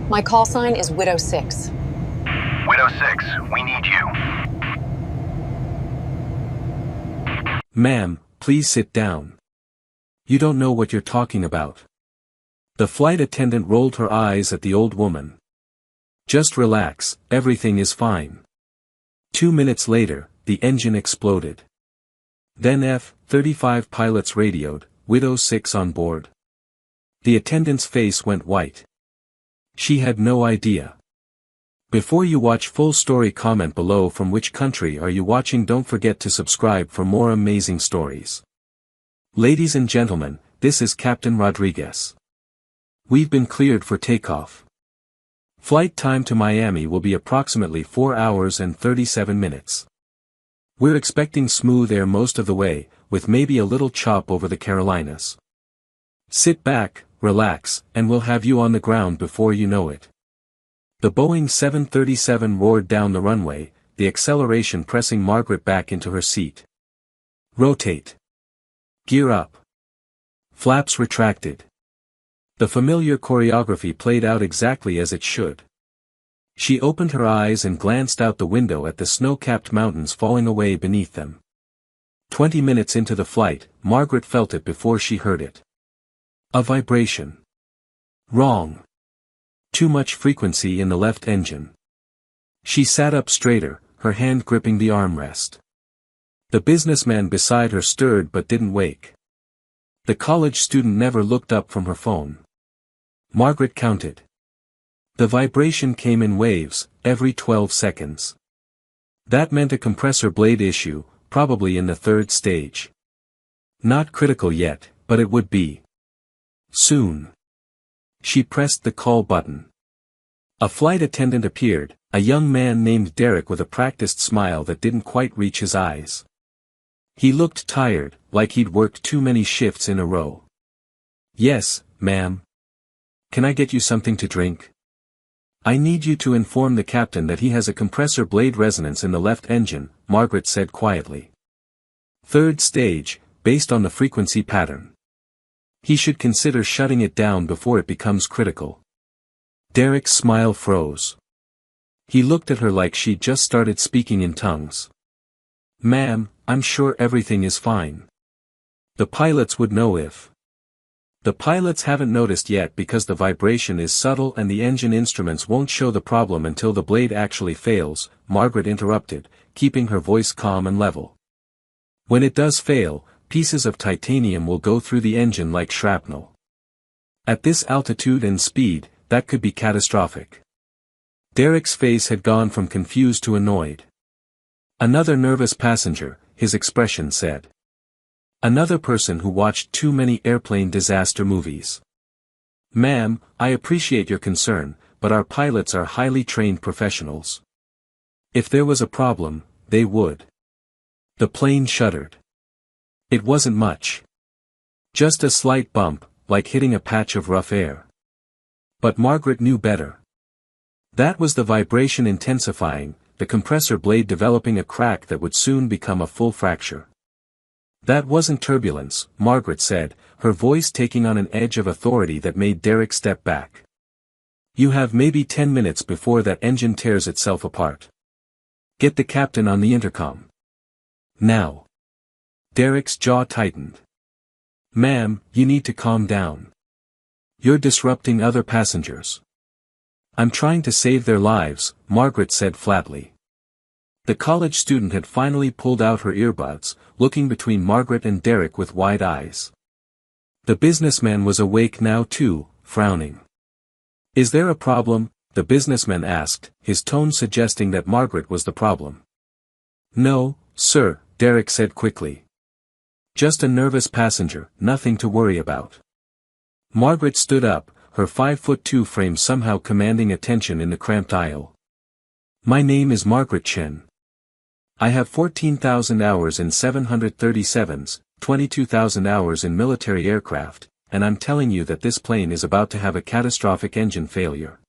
My call sign is Widow 6. Widow 6, we need you. Ma'am, please sit down. You don't know what you're talking about. The flight attendant rolled her eyes at the old woman. Just relax, everything is fine. 2 minutes later, the engine exploded. Then F-35 pilots radioed, Widow 6 on board. The attendant's face went white. She had no idea. Before you watch full story, comment below from which country are you watching. Don't forget to subscribe for more amazing stories. Ladies and gentlemen, this is Captain Rodriguez. We've been cleared for takeoff. Flight time to Miami will be approximately 4 hours and 37 minutes. We're expecting smooth air most of the way, with maybe a little chop over the Carolinas. Sit back, relax, and we'll have you on the ground before you know it. The Boeing 737 roared down the runway, the acceleration pressing Margaret back into her seat. Rotate. Gear up. Flaps retracted. The familiar choreography played out exactly as it should. She opened her eyes and glanced out the window at the snow-capped mountains falling away beneath them. 20 minutes into the flight, Margaret felt it before she heard it. A vibration. Wrong. Too much frequency in the left engine. She sat up straighter, her hand gripping the armrest. The businessman beside her stirred but didn't wake. The college student never looked up from her phone. Margaret counted. The vibration came in waves, every 12 seconds. That meant a compressor blade issue, probably in the 3rd stage. Not critical yet, but it would be. Soon. She pressed the call button. A flight attendant appeared, a young man named Derek with a practiced smile that didn't quite reach his eyes. He looked tired, like he'd worked too many shifts in a row. Yes, ma'am. Can I get you something to drink? I need you to inform the captain that he has a compressor blade resonance in the left engine, Margaret said quietly. 3rd stage, based on the frequency pattern. He should consider shutting it down before it becomes critical. Derek's smile froze. He looked at her like she'd just started speaking in tongues. Ma'am, I'm sure everything is fine. The pilots would know if. The pilots haven't noticed yet because the vibration is subtle and the engine instruments won't show the problem until the blade actually fails, Margaret interrupted, keeping her voice calm and level. When it does fail, pieces of titanium will go through the engine like shrapnel. At this altitude and speed, that could be catastrophic. Derek's face had gone from confused to annoyed. Another nervous passenger, his expression said. Another person who watched too many airplane disaster movies. Ma'am, I appreciate your concern, but our pilots are highly trained professionals. If there was a problem, they would. The plane shuddered. It wasn't much. Just a slight bump, like hitting a patch of rough air. But Margaret knew better. That was the vibration intensifying, the compressor blade developing a crack that would soon become a full fracture. That wasn't turbulence, Margaret said, her voice taking on an edge of authority that made Derek step back. You have maybe 10 minutes before that engine tears itself apart. Get the captain on the intercom. Now. Derek's jaw tightened. Ma'am, you need to calm down. You're disrupting other passengers. I'm trying to save their lives, Margaret said flatly. The college student had finally pulled out her earbuds, looking between Margaret and Derek with wide eyes. The businessman was awake now too, frowning. Is there a problem? The businessman asked, his tone suggesting that Margaret was the problem. No, sir, Derek said quickly. Just a nervous passenger, nothing to worry about. Margaret stood up, her 5'2" frame somehow commanding attention in the cramped aisle. My name is Margaret Chen. I have 14,000 hours in 737s, 22,000 hours in military aircraft, and I'm telling you that this plane is about to have a catastrophic engine failure.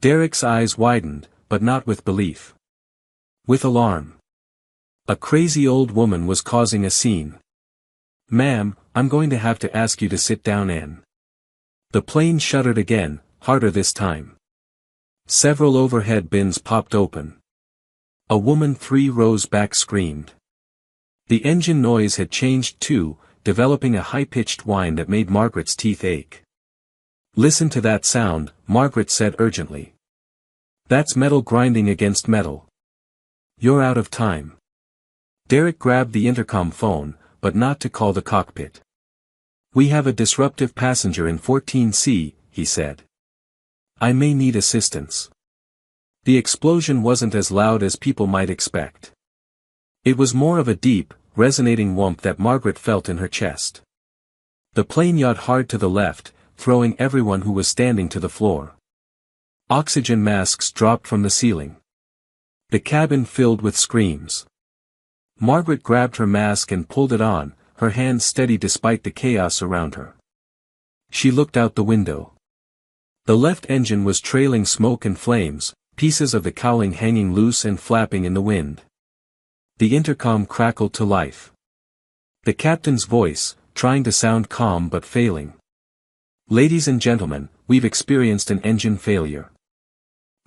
Derek's eyes widened, but not with belief. With alarm. A crazy old woman was causing a scene. Ma'am, I'm going to have to ask you to sit down and. The plane shuddered again, harder this time. Several overhead bins popped open. A woman 3 rows back screamed. The engine noise had changed too, developing a high-pitched whine that made Margaret's teeth ache. "Listen to that sound," Margaret said urgently. "That's metal grinding against metal. You're out of time." Derek grabbed the intercom phone, but not to call the cockpit. "We have a disruptive passenger in 14C, he said. "I may need assistance." The explosion wasn't as loud as people might expect. It was more of a deep, resonating whomp that Margaret felt in her chest. The plane yawed hard to the left, throwing everyone who was standing to the floor. Oxygen masks dropped from the ceiling. The cabin filled with screams. Margaret grabbed her mask and pulled it on, her hands steady despite the chaos around her. She looked out the window. The left engine was trailing smoke and flames, pieces of the cowling hanging loose and flapping in the wind. The intercom crackled to life. The captain's voice, trying to sound calm but failing. "Ladies and gentlemen, we've experienced an engine failure.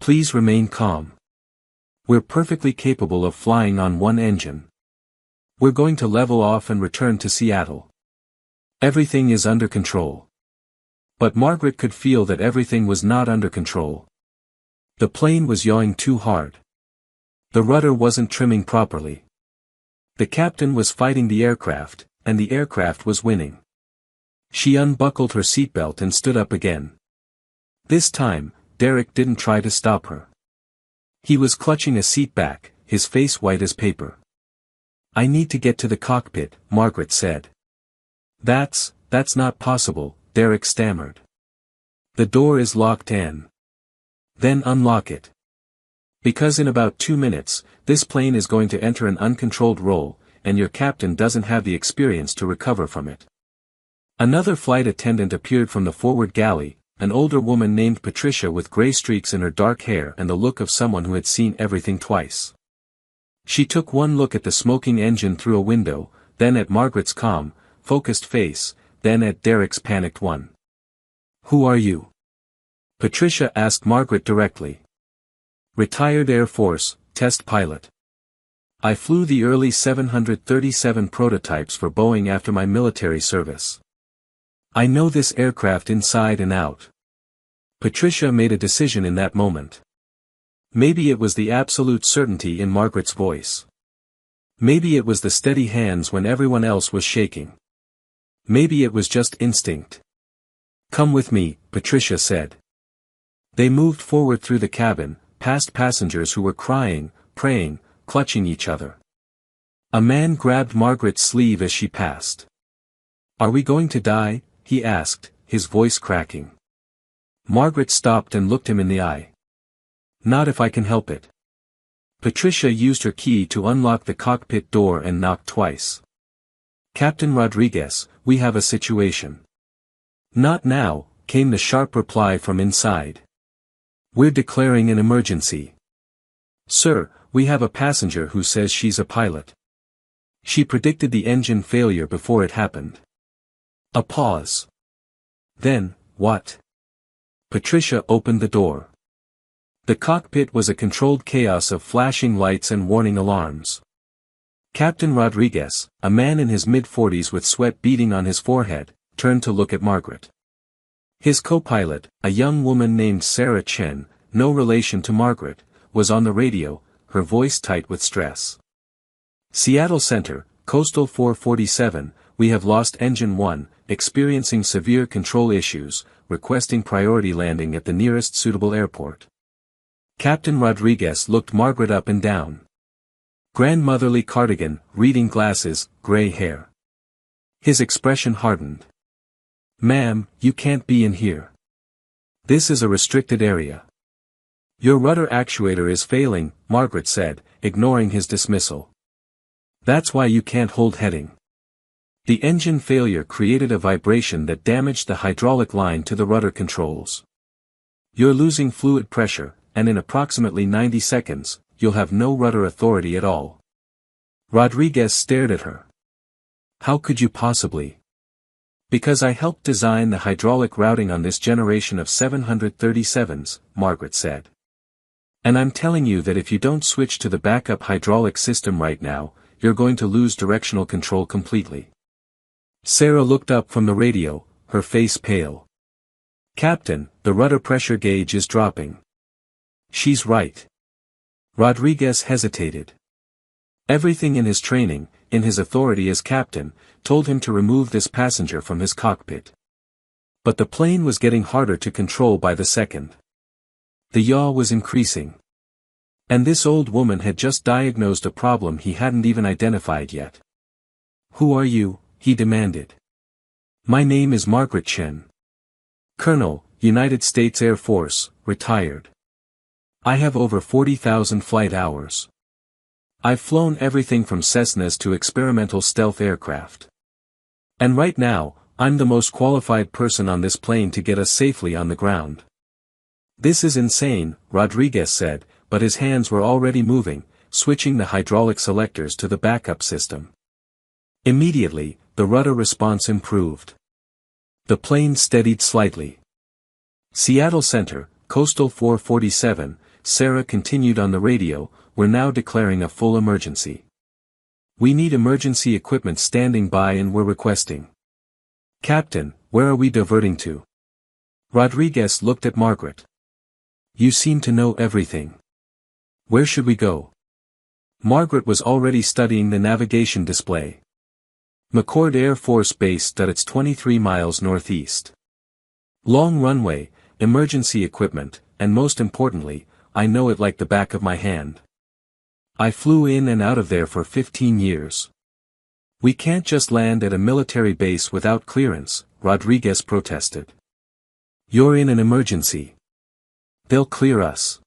Please remain calm. We're perfectly capable of flying on one engine. We're going to level off and return to Seattle. Everything is under control." But Margaret could feel that everything was not under control. The plane was yawing too hard. The rudder wasn't trimming properly. The captain was fighting the aircraft, and the aircraft was winning. She unbuckled her seatbelt and stood up again. This time, Derek didn't try to stop her. He was clutching a seat back, his face white as paper. "I need to get to the cockpit," Margaret said. That's not possible," Derek stammered. "The door is locked in." "Then unlock it. Because in about 2 minutes, this plane is going to enter an uncontrolled roll, and your captain doesn't have the experience to recover from it." Another flight attendant appeared from the forward galley, an older woman named Patricia with gray streaks in her dark hair and the look of someone who had seen everything twice. She took one look at the smoking engine through a window, then at Margaret's calm, focused face, then at Derek's panicked one. "Who are you?" Patricia asked Margaret directly. "Retired Air Force, test pilot. I flew the early 737 prototypes for Boeing after my military service. I know this aircraft inside and out." Patricia made a decision in that moment. Maybe it was the absolute certainty in Margaret's voice. Maybe it was the steady hands when everyone else was shaking. Maybe it was just instinct. "Come with me," Patricia said. They moved forward through the cabin, past passengers who were crying, praying, clutching each other. A man grabbed Margaret's sleeve as she passed. "Are we going to die?" he asked, his voice cracking. Margaret stopped and looked him in the eye. "Not if I can help it." Patricia used her key to unlock the cockpit door and knocked twice. "Captain Rodriguez, we have a situation." "Not now," came the sharp reply from inside. "We're declaring an emergency. Sir, we have a passenger who says she's a pilot. She predicted the engine failure before it happened." A pause. Then, what? Patricia opened the door. The cockpit was a controlled chaos of flashing lights and warning alarms. Captain Rodriguez, a man in his mid-40s with sweat beading on his forehead, turned to look at Margaret. His co-pilot, a young woman named Sarah Chen, no relation to Margaret, was on the radio, her voice tight with stress. "Seattle Center, Coastal 447, we have lost Engine 1, experiencing severe control issues, requesting priority landing at the nearest suitable airport." Captain Rodriguez looked Margaret up and down. Grandmotherly cardigan, reading glasses, gray hair. His expression hardened. "Ma'am, you can't be in here. This is a restricted area." "Your rudder actuator is failing," Margaret said, ignoring his dismissal. "That's why you can't hold heading. The engine failure created a vibration that damaged the hydraulic line to the rudder controls. You're losing fluid pressure, and in approximately 90 seconds, you'll have no rudder authority at all." Rodriguez stared at her. "How could you possibly?" "Because I helped design the hydraulic routing on this generation of 737s, Margaret said. And I'm telling you that if you don't switch to the backup hydraulic system right now, you're going to lose directional control completely. Sarah looked up from the radio, her face pale. Captain, the rudder pressure gauge is dropping. She's right. Rodriguez hesitated. Everything in his training, in his authority as captain, told him to remove this passenger from his cockpit. But the plane was getting harder to control by the second. The yaw was increasing. And this old woman had just diagnosed a problem he hadn't even identified yet. Who are you? He demanded. My name is Margaret Chen. Colonel, United States Air Force, retired. I have over 40,000 flight hours. I've flown everything from Cessnas to experimental stealth aircraft. And right now, I'm the most qualified person on this plane to get us safely on the ground. This is insane, Rodriguez said, but his hands were already moving, switching the hydraulic selectors to the backup system. Immediately, the rudder response improved. The plane steadied slightly. Seattle Center, Coastal 447, Sarah continued on the radio, we're now declaring a full emergency. We need emergency equipment standing by and we're requesting. Captain, where are we diverting to? Rodriguez looked at Margaret. You seem to know everything. Where should we go? Margaret was already studying the navigation display. McChord Air Force Base its 23 miles northeast. Long runway, emergency equipment, and most importantly, I know it like the back of my hand. I flew in and out of there for 15 years. We can't just land at a military base without clearance, Rodriguez protested. You're in an emergency. They'll clear us.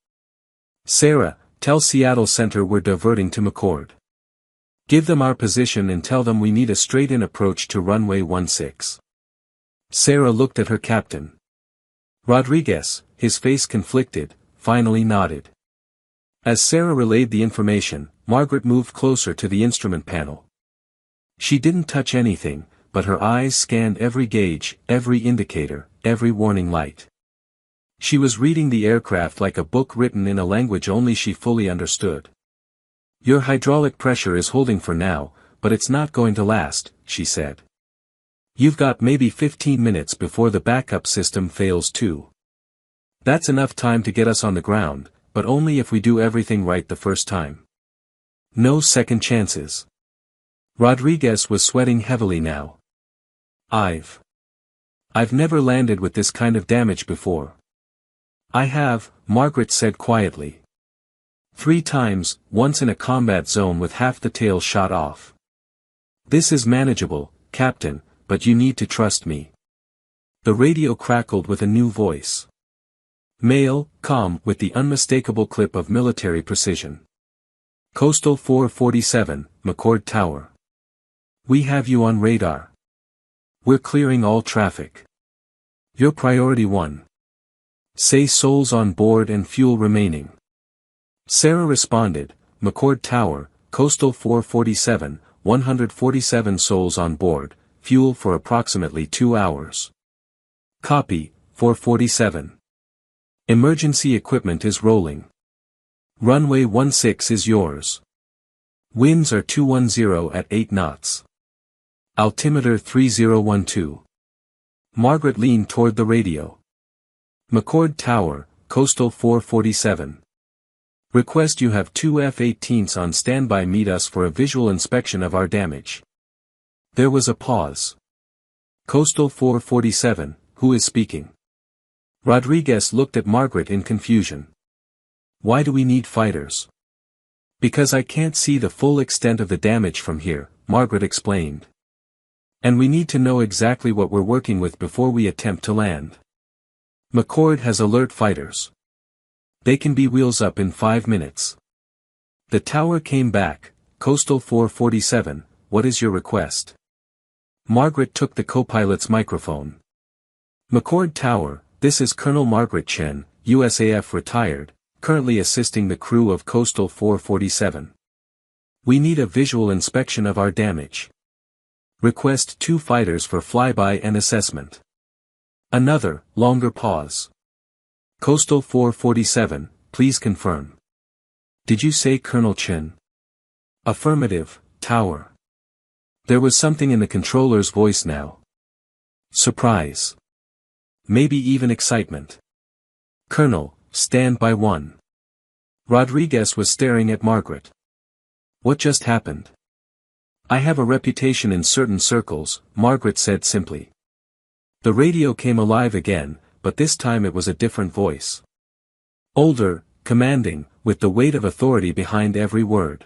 Sarah, tell Seattle Center we're diverting to McChord. Give them our position and tell them we need a straight-in approach to runway 16. Sarah looked at her captain. Rodriguez, his face conflicted, finally nodded. As Sarah relayed the information, Margaret moved closer to the instrument panel. She didn't touch anything, but her eyes scanned every gauge, every indicator, every warning light. She was reading the aircraft like a book written in a language only she fully understood. Your hydraulic pressure is holding for now, but it's not going to last, she said. You've got maybe 15 minutes before the backup system fails too. That's enough time to get us on the ground, but only if we do everything right the first time. No second chances. Rodriguez was sweating heavily now. I've never landed with this kind of damage before. I have, Margaret said quietly. 3 times, once in a combat zone with half the tail shot off. This is manageable, Captain, but you need to trust me. The radio crackled with a new voice. Male, calm, with the unmistakable clip of military precision. Coastal 447, McChord Tower. We have you on radar. We're clearing all traffic. You're priority 1. Say souls on board and fuel remaining. Sarah responded, McChord Tower, Coastal 447, 147 souls on board, fuel for approximately 2 hours. Copy, 447. Emergency equipment is rolling. Runway 16 is yours. Winds are 210 at 8 knots. Altimeter 3012. Margaret leaned toward the radio. McChord Tower, Coastal 447. Request you have 2 F-18s on standby. Meet us for a visual inspection of our damage. There was a pause. Coastal 447, who is speaking? Rodriguez looked at Margaret in confusion. Why do we need fighters? Because I can't see the full extent of the damage from here, Margaret explained. And we need to know exactly what we're working with before we attempt to land. McChord has alert fighters. They can be wheels up in 5 minutes. The tower came back, Coastal 447, what is your request? Margaret took the co-pilot's microphone. McChord Tower, this is Colonel Margaret Chen, USAF retired, currently assisting the crew of Coastal 447. We need a visual inspection of our damage. Request 2 fighters for flyby and assessment. Another, longer pause. Coastal 447, please confirm. Did you say Colonel Chen? Affirmative, Tower. There was something in the controller's voice now. Surprise. Maybe even excitement. Colonel, stand by one. Rodriguez was staring at Margaret. What just happened? I have a reputation in certain circles, Margaret said simply. The radio came alive again, but this time it was a different voice. Older, commanding, with the weight of authority behind every word.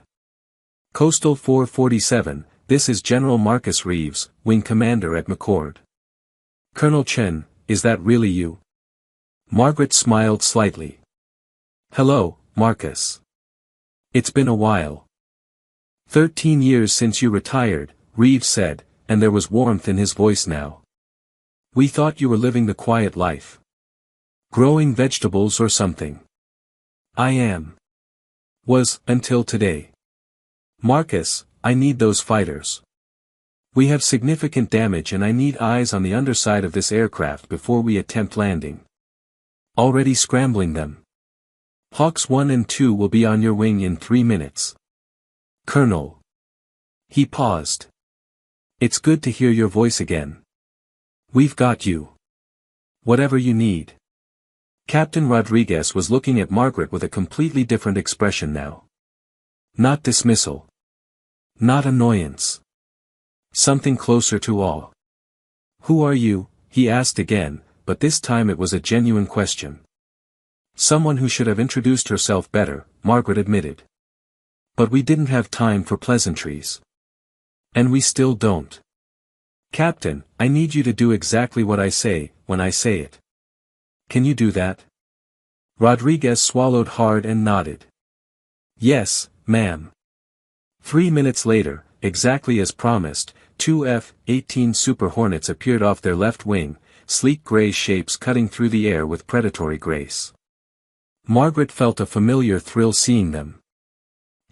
Coastal 447, this is General Marcus Reeves, Wing Commander at McCord. Colonel Chen, is that really you? Margaret smiled slightly. Hello, Marcus. It's been a while. 13 years since you retired, Reeves said, and there was warmth in his voice now. We thought you were living the quiet life. Growing vegetables or something. I am. Was, until today. Marcus, I need those fighters. We have significant damage and I need eyes on the underside of this aircraft before we attempt landing. Already scrambling them. Hawks 1 and 2 will be on your wing in 3 minutes. Colonel. He paused. It's good to hear your voice again. We've got you. Whatever you need. Captain Rodriguez was looking at Margaret with a completely different expression now. Not dismissal. Not annoyance. Something closer to awe. Who are you? He asked again, but this time it was a genuine question. Someone who should have introduced herself better, Margaret admitted. But we didn't have time for pleasantries. And we still don't. Captain, I need you to do exactly what I say, when I say it. Can you do that? Rodriguez swallowed hard and nodded. Yes, ma'am. 3 minutes later, exactly as promised, 2 F-18 Super Hornets appeared off their left wing, sleek gray shapes cutting through the air with predatory grace. Margaret felt a familiar thrill seeing them.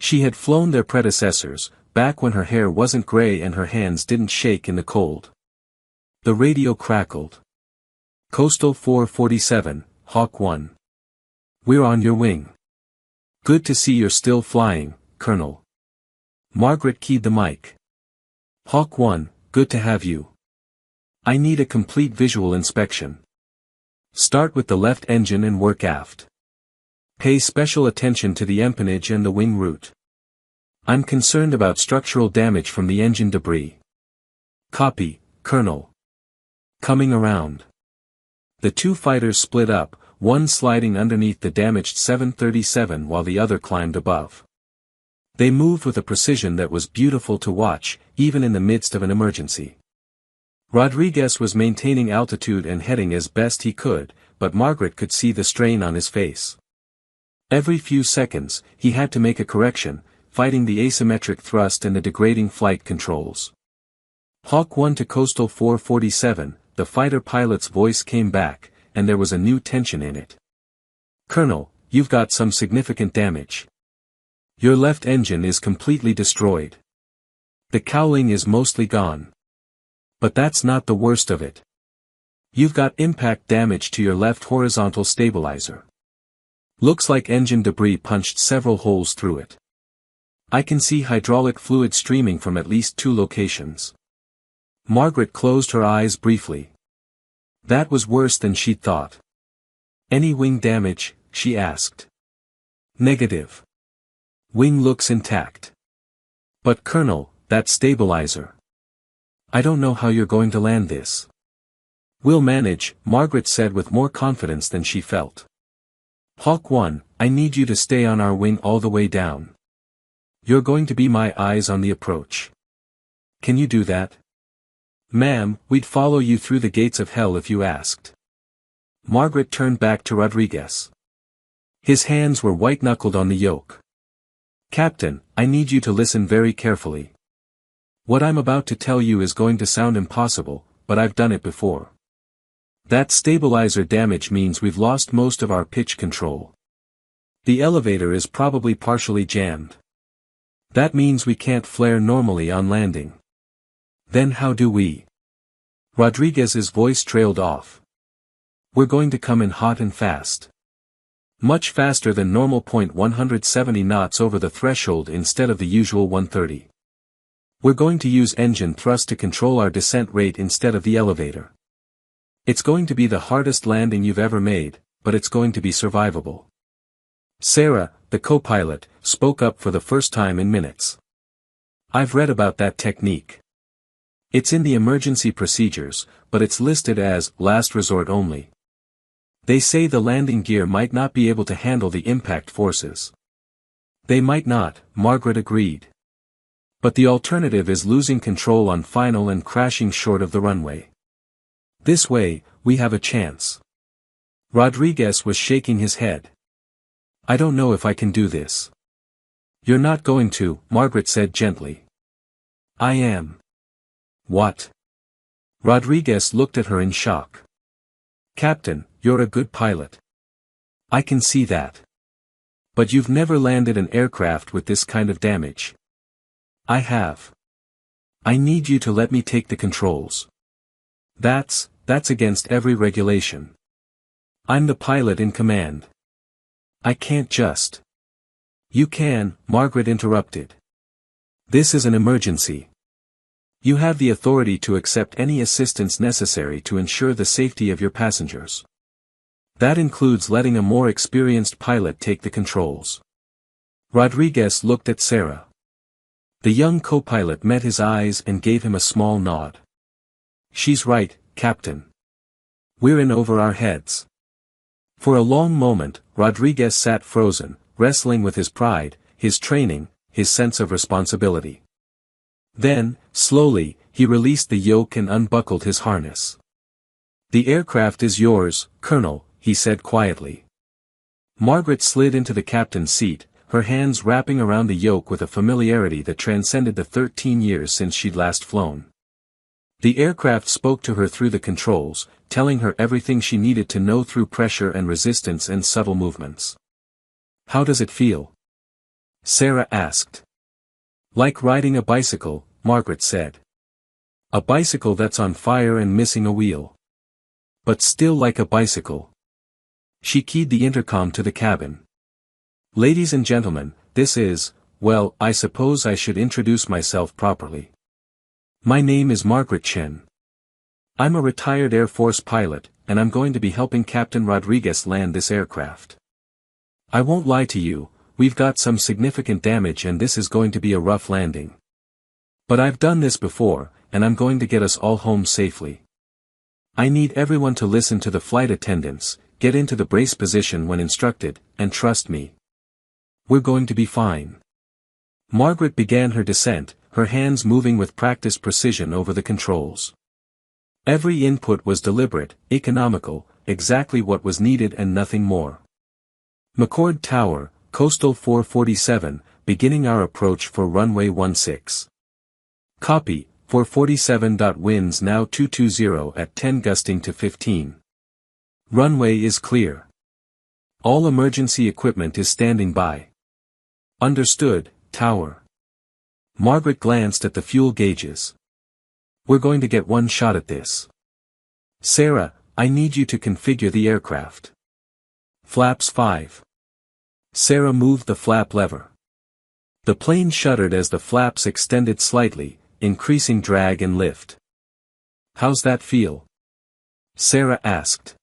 She had flown their predecessors, back when her hair wasn't gray and her hands didn't shake in the cold. The radio crackled. Coastal 447, Hawk 1. We're on your wing. Good to see you're still flying, Colonel. Margaret keyed the mic. Hawk 1, good to have you. I need a complete visual inspection. Start with the left engine and work aft. Pay special attention to the empennage and the wing root. I'm concerned about structural damage from the engine debris. Copy, Colonel. Coming around. The two fighters split up, one sliding underneath the damaged 737 while the other climbed above. They moved with a precision that was beautiful to watch, even in the midst of an emergency. Rodriguez was maintaining altitude and heading as best he could, but Margaret could see the strain on his face. Every few seconds, he had to make a correction, fighting the asymmetric thrust and the degrading flight controls. Hawk 1 to Coastal 447, the fighter pilot's voice came back, and there was a new tension in it. Colonel, you've got some significant damage. Your left engine is completely destroyed. The cowling is mostly gone. But that's not the worst of it. You've got impact damage to your left horizontal stabilizer. Looks like engine debris punched several holes through it. I can see hydraulic fluid streaming from at least 2 locations. Margaret closed her eyes briefly. That was worse than she'd thought. Any wing damage? She asked. Negative. Wing looks intact. But Colonel, that stabilizer. I don't know how you're going to land this. We'll manage, Margaret said with more confidence than she felt. Hawk 1, I need you to stay on our wing all the way down. You're going to be my eyes on the approach. Can you do that? Ma'am, we'd follow you through the gates of hell if you asked. Margaret turned back to Rodriguez. His hands were white-knuckled on the yoke. Captain, I need you to listen very carefully. What I'm about to tell you is going to sound impossible, but I've done it before. That stabilizer damage means we've lost most of our pitch control. The elevator is probably partially jammed. That means we can't flare normally on landing. Then how do we? Rodriguez's voice trailed off. We're going to come in hot and fast. Much faster than normal. 170 knots over the threshold instead of the usual 130. We're going to use engine thrust to control our descent rate instead of the elevator. It's going to be the hardest landing you've ever made, but it's going to be survivable. Sarah, the co-pilot, spoke up for the first time in minutes. I've read about that technique. It's in the emergency procedures, but it's listed as last resort only. They say the landing gear might not be able to handle the impact forces. They might not, Margaret agreed. But the alternative is losing control on final and crashing short of the runway. This way, we have a chance. Rodriguez was shaking his head. I don't know if I can do this. You're not going to, Margaret said gently. I am. What? Rodriguez looked at her in shock. Captain, you're a good pilot. I can see that. But you've never landed an aircraft with this kind of damage. I have. I need you to let me take the controls. That's against every regulation. I'm the pilot in command. I can't just. You can, Margaret interrupted. This is an emergency. You have the authority to accept any assistance necessary to ensure the safety of your passengers. That includes letting a more experienced pilot take the controls. Rodriguez looked at Sarah. The young co-pilot met his eyes and gave him a small nod. She's right, Captain. We're in over our heads. For a long moment, Rodriguez sat frozen, wrestling with his pride, his training, his sense of responsibility. Then, slowly, he released the yoke and unbuckled his harness. The aircraft is yours, Colonel, he said quietly. Margaret slid into the captain's seat, her hands wrapping around the yoke with a familiarity that transcended the 13 years since she'd last flown. The aircraft spoke to her through the controls, telling her everything she needed to know through pressure and resistance and subtle movements. How does it feel? Sarah asked. Like riding a bicycle, Margaret said. A bicycle that's on fire and missing a wheel. But still like a bicycle. She keyed the intercom to the cabin. Ladies and gentlemen, this is, well, I suppose I should introduce myself properly. My name is Margaret Chen. I'm a retired Air Force pilot, and I'm going to be helping Captain Rodriguez land this aircraft. I won't lie to you, we've got some significant damage and this is going to be a rough landing. But I've done this before, and I'm going to get us all home safely. I need everyone to listen to the flight attendants, get into the brace position when instructed, and trust me. We're going to be fine. Margaret began her descent, her hands moving with practiced precision over the controls. Every input was deliberate, economical, exactly what was needed and nothing more. McCord Tower, Coastal 447, beginning our approach for runway 16. Copy, 447. Winds now 220 at 10 gusting to 15. Runway is clear. All emergency equipment is standing by. Understood, Tower. Margaret glanced at the fuel gauges. We're going to get one shot at this. Sarah, I need you to configure the aircraft. Flaps 5. Sarah moved the flap lever. The plane shuddered as the flaps extended slightly, increasing drag and lift. How's that feel? Sarah asked.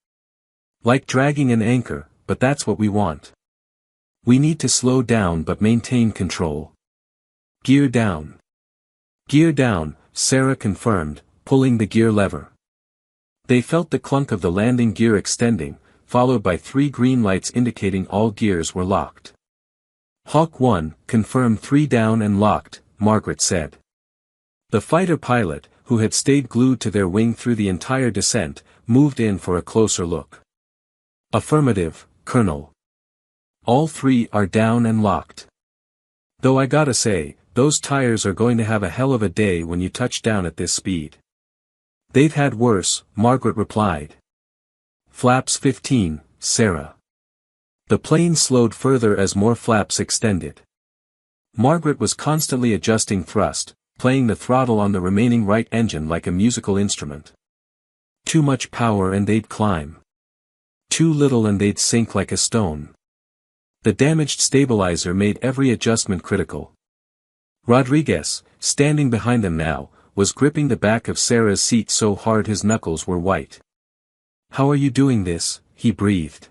Like dragging an anchor, but that's what we want. We need to slow down but maintain control. Gear down. Gear down, Sarah confirmed, pulling the gear lever. They felt the clunk of the landing gear extending, followed by 3 green lights indicating all gears were locked. Hawk 1, confirmed 3 down and locked, Margaret said. The fighter pilot, who had stayed glued to their wing through the entire descent, moved in for a closer look. Affirmative, Colonel. All 3 are down and locked. Though I gotta say, those tires are going to have a hell of a day when you touch down at this speed. They've had worse, Margaret replied. Flaps 15, Sarah. The plane slowed further as more flaps extended. Margaret was constantly adjusting thrust, playing the throttle on the remaining right engine like a musical instrument. Too much power and they'd climb. Too little and they'd sink like a stone. The damaged stabilizer made every adjustment critical. Rodriguez, standing behind them now, was gripping the back of Sarah's seat so hard his knuckles were white. "How are you doing this?" he breathed.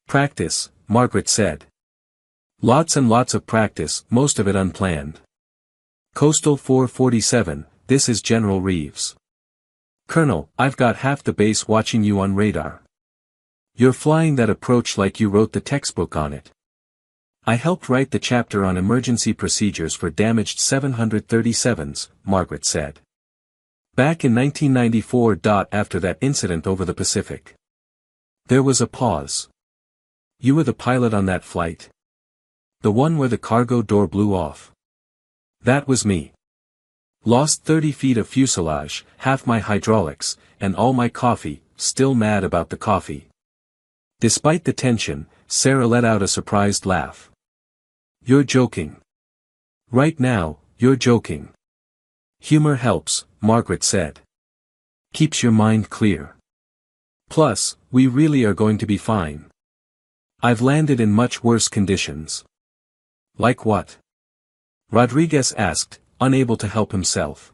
"Practice," Margaret said. "Lots and lots of practice, most of it unplanned." Coastal 447, this is General Reeves. "Colonel, I've got half the base watching you on radar. You're flying that approach like you wrote the textbook on it." "I helped write the chapter on emergency procedures for damaged 737s, Margaret said. "Back in 1994. After that incident over the Pacific." There was a pause. "You were the pilot on that flight? The one where the cargo door blew off?" "That was me. Lost 30 feet of fuselage, half my hydraulics, and all my coffee, still mad about the coffee." Despite the tension, Sarah let out a surprised laugh. "You're joking. Right now, you're joking." "Humor helps," Margaret said. "Keeps your mind clear. Plus, we really are going to be fine. I've landed in much worse conditions." "Like what?" Rodriguez asked, unable to help himself.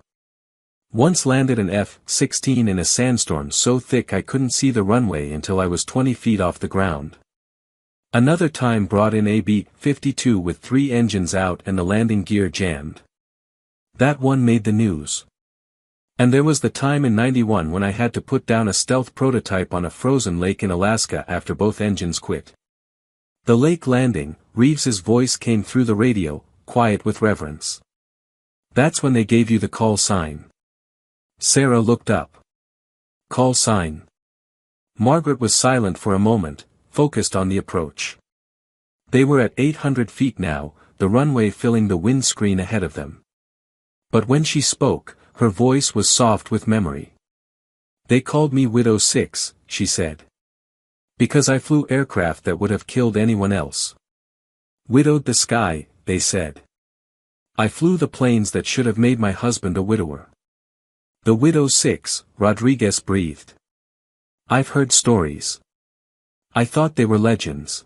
"Once landed an F-16 in a sandstorm so thick I couldn't see the runway until I was 20 feet off the ground. Another time brought in a B-52 with 3 engines out and the landing gear jammed. That one made the news. And there was the time in '91 when I had to put down a stealth prototype on a frozen lake in Alaska after both engines quit." The lake landing, Reeves's voice came through the radio, quiet with reverence. "That's when they gave you the call sign." Sarah looked up. "Call sign?" Margaret was silent for a moment, focused on the approach. They were at 800 feet now, the runway filling the windscreen ahead of them. But when she spoke, her voice was soft with memory. "They called me Widow 6, she said. "Because I flew aircraft that would have killed anyone else. Widowed the sky, they said. I flew the planes that should have made my husband a widower." "The Widow 6, Rodriguez breathed. "I've heard stories. I thought they were legends.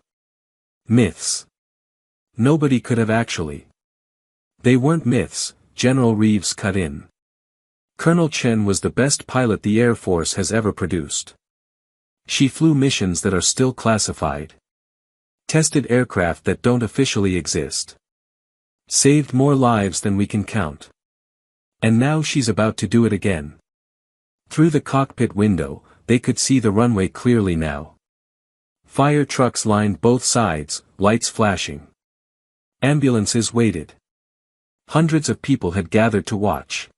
Myths. Nobody could have actually." "They weren't myths," General Reeves cut in. "Colonel Chen was the best pilot the Air Force has ever produced. She flew missions that are still classified. Tested aircraft that don't officially exist. Saved more lives than we can count. And now she's about to do it again." Through the cockpit window, they could see the runway clearly now. Fire trucks lined both sides, lights flashing. Ambulances waited. Hundreds of people had gathered to watch.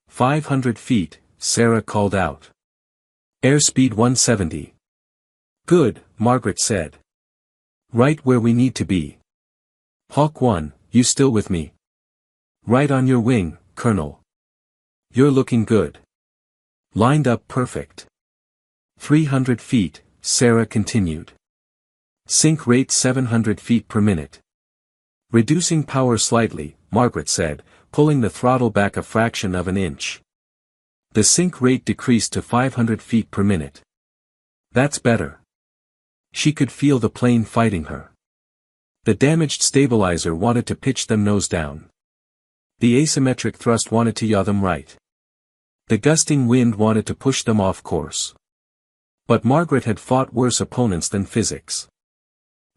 500 feet, Sarah called out. "Airspeed 170. "Good," Margaret said. "Right where we need to be. Hawk 1, you still with me?" "Right on your wing, Colonel. You're looking good. Lined up perfect." 300 feet, Sarah continued. "Sync rate 700 feet per minute. Reducing power slightly," Margaret said, pulling the throttle back a fraction of an inch. The sync rate decreased to 500 feet per minute. "That's better." She could feel the plane fighting her. The damaged stabilizer wanted to pitch them nose down. The asymmetric thrust wanted to yaw them right. The gusting wind wanted to push them off course. But Margaret had fought worse opponents than physics.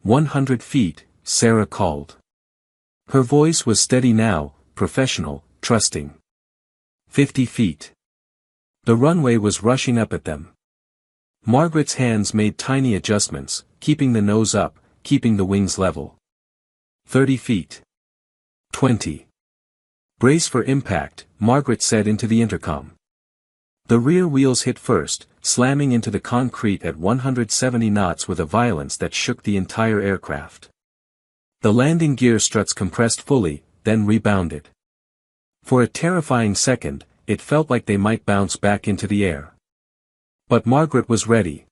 100 feet, Sarah called. Her voice was steady now, professional, trusting. 50 feet. The runway was rushing up at them. Margaret's hands made tiny adjustments, keeping the nose up, keeping the wings level. 30 feet. 20. "Brace for impact," Margaret said into the intercom. The rear wheels hit first, slamming into the concrete at 170 knots with a violence that shook the entire aircraft. The landing gear struts compressed fully, then rebounded. For a terrifying second, it felt like they might bounce back into the air. But Margaret was ready.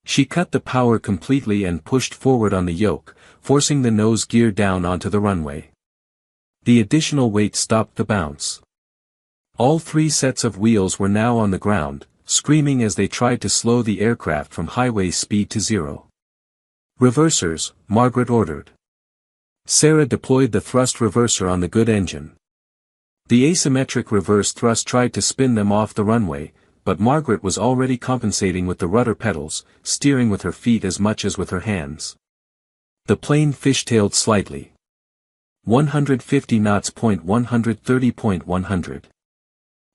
She cut the power completely and pushed forward on the yoke, forcing the nose gear down onto the runway. The additional weight stopped the bounce. All 3 sets of wheels were now on the ground, screaming as they tried to slow the aircraft from highway speed to 0. Reversers, Margaret ordered. Sarah deployed the thrust reverser on the good engine. The asymmetric reverse thrust tried to spin them off the runway, but Margaret was already compensating with the rudder pedals, steering with her feet as much as with her hands. The plane fishtailed slightly. 150 knots. 130.100.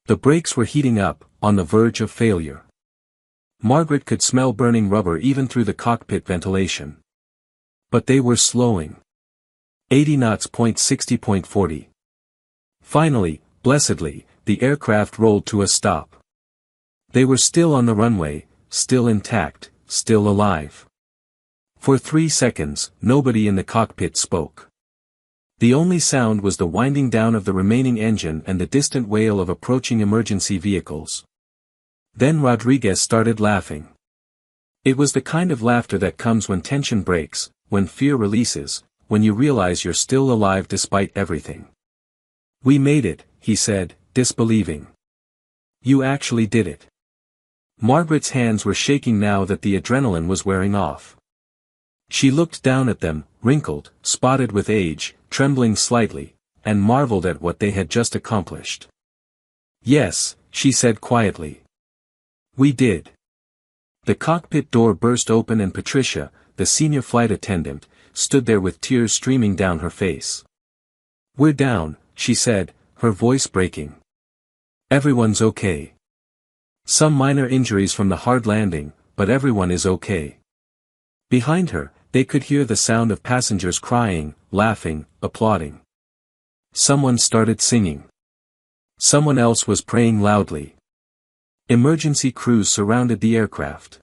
The brakes were heating up, on the verge of failure. Margaret could smell burning rubber even through the cockpit ventilation. But they were slowing. 80 knots. 60.40. Finally, blessedly, the aircraft rolled to a stop. They were still on the runway, still intact, still alive. For 3 seconds, nobody in the cockpit spoke. The only sound was the winding down of the remaining engine and the distant wail of approaching emergency vehicles. Then Rodriguez started laughing. It was the kind of laughter that comes when tension breaks, when fear releases, when you realize you're still alive despite everything. "We made it," he said, disbelieving. "You actually did it." Margaret's hands were shaking now that the adrenaline was wearing off. She looked down at them, wrinkled, spotted with age, trembling slightly, and marveled at what they had just accomplished. "Yes," she said quietly. "We did." The cockpit door burst open and Patricia, the senior flight attendant, stood there with tears streaming down her face. "We're down," she said, her voice breaking. "Everyone's okay. Some minor injuries from the hard landing, but everyone is okay." Behind her, they could hear the sound of passengers crying, laughing, applauding. Someone started singing. Someone else was praying loudly. Emergency crews surrounded the aircraft.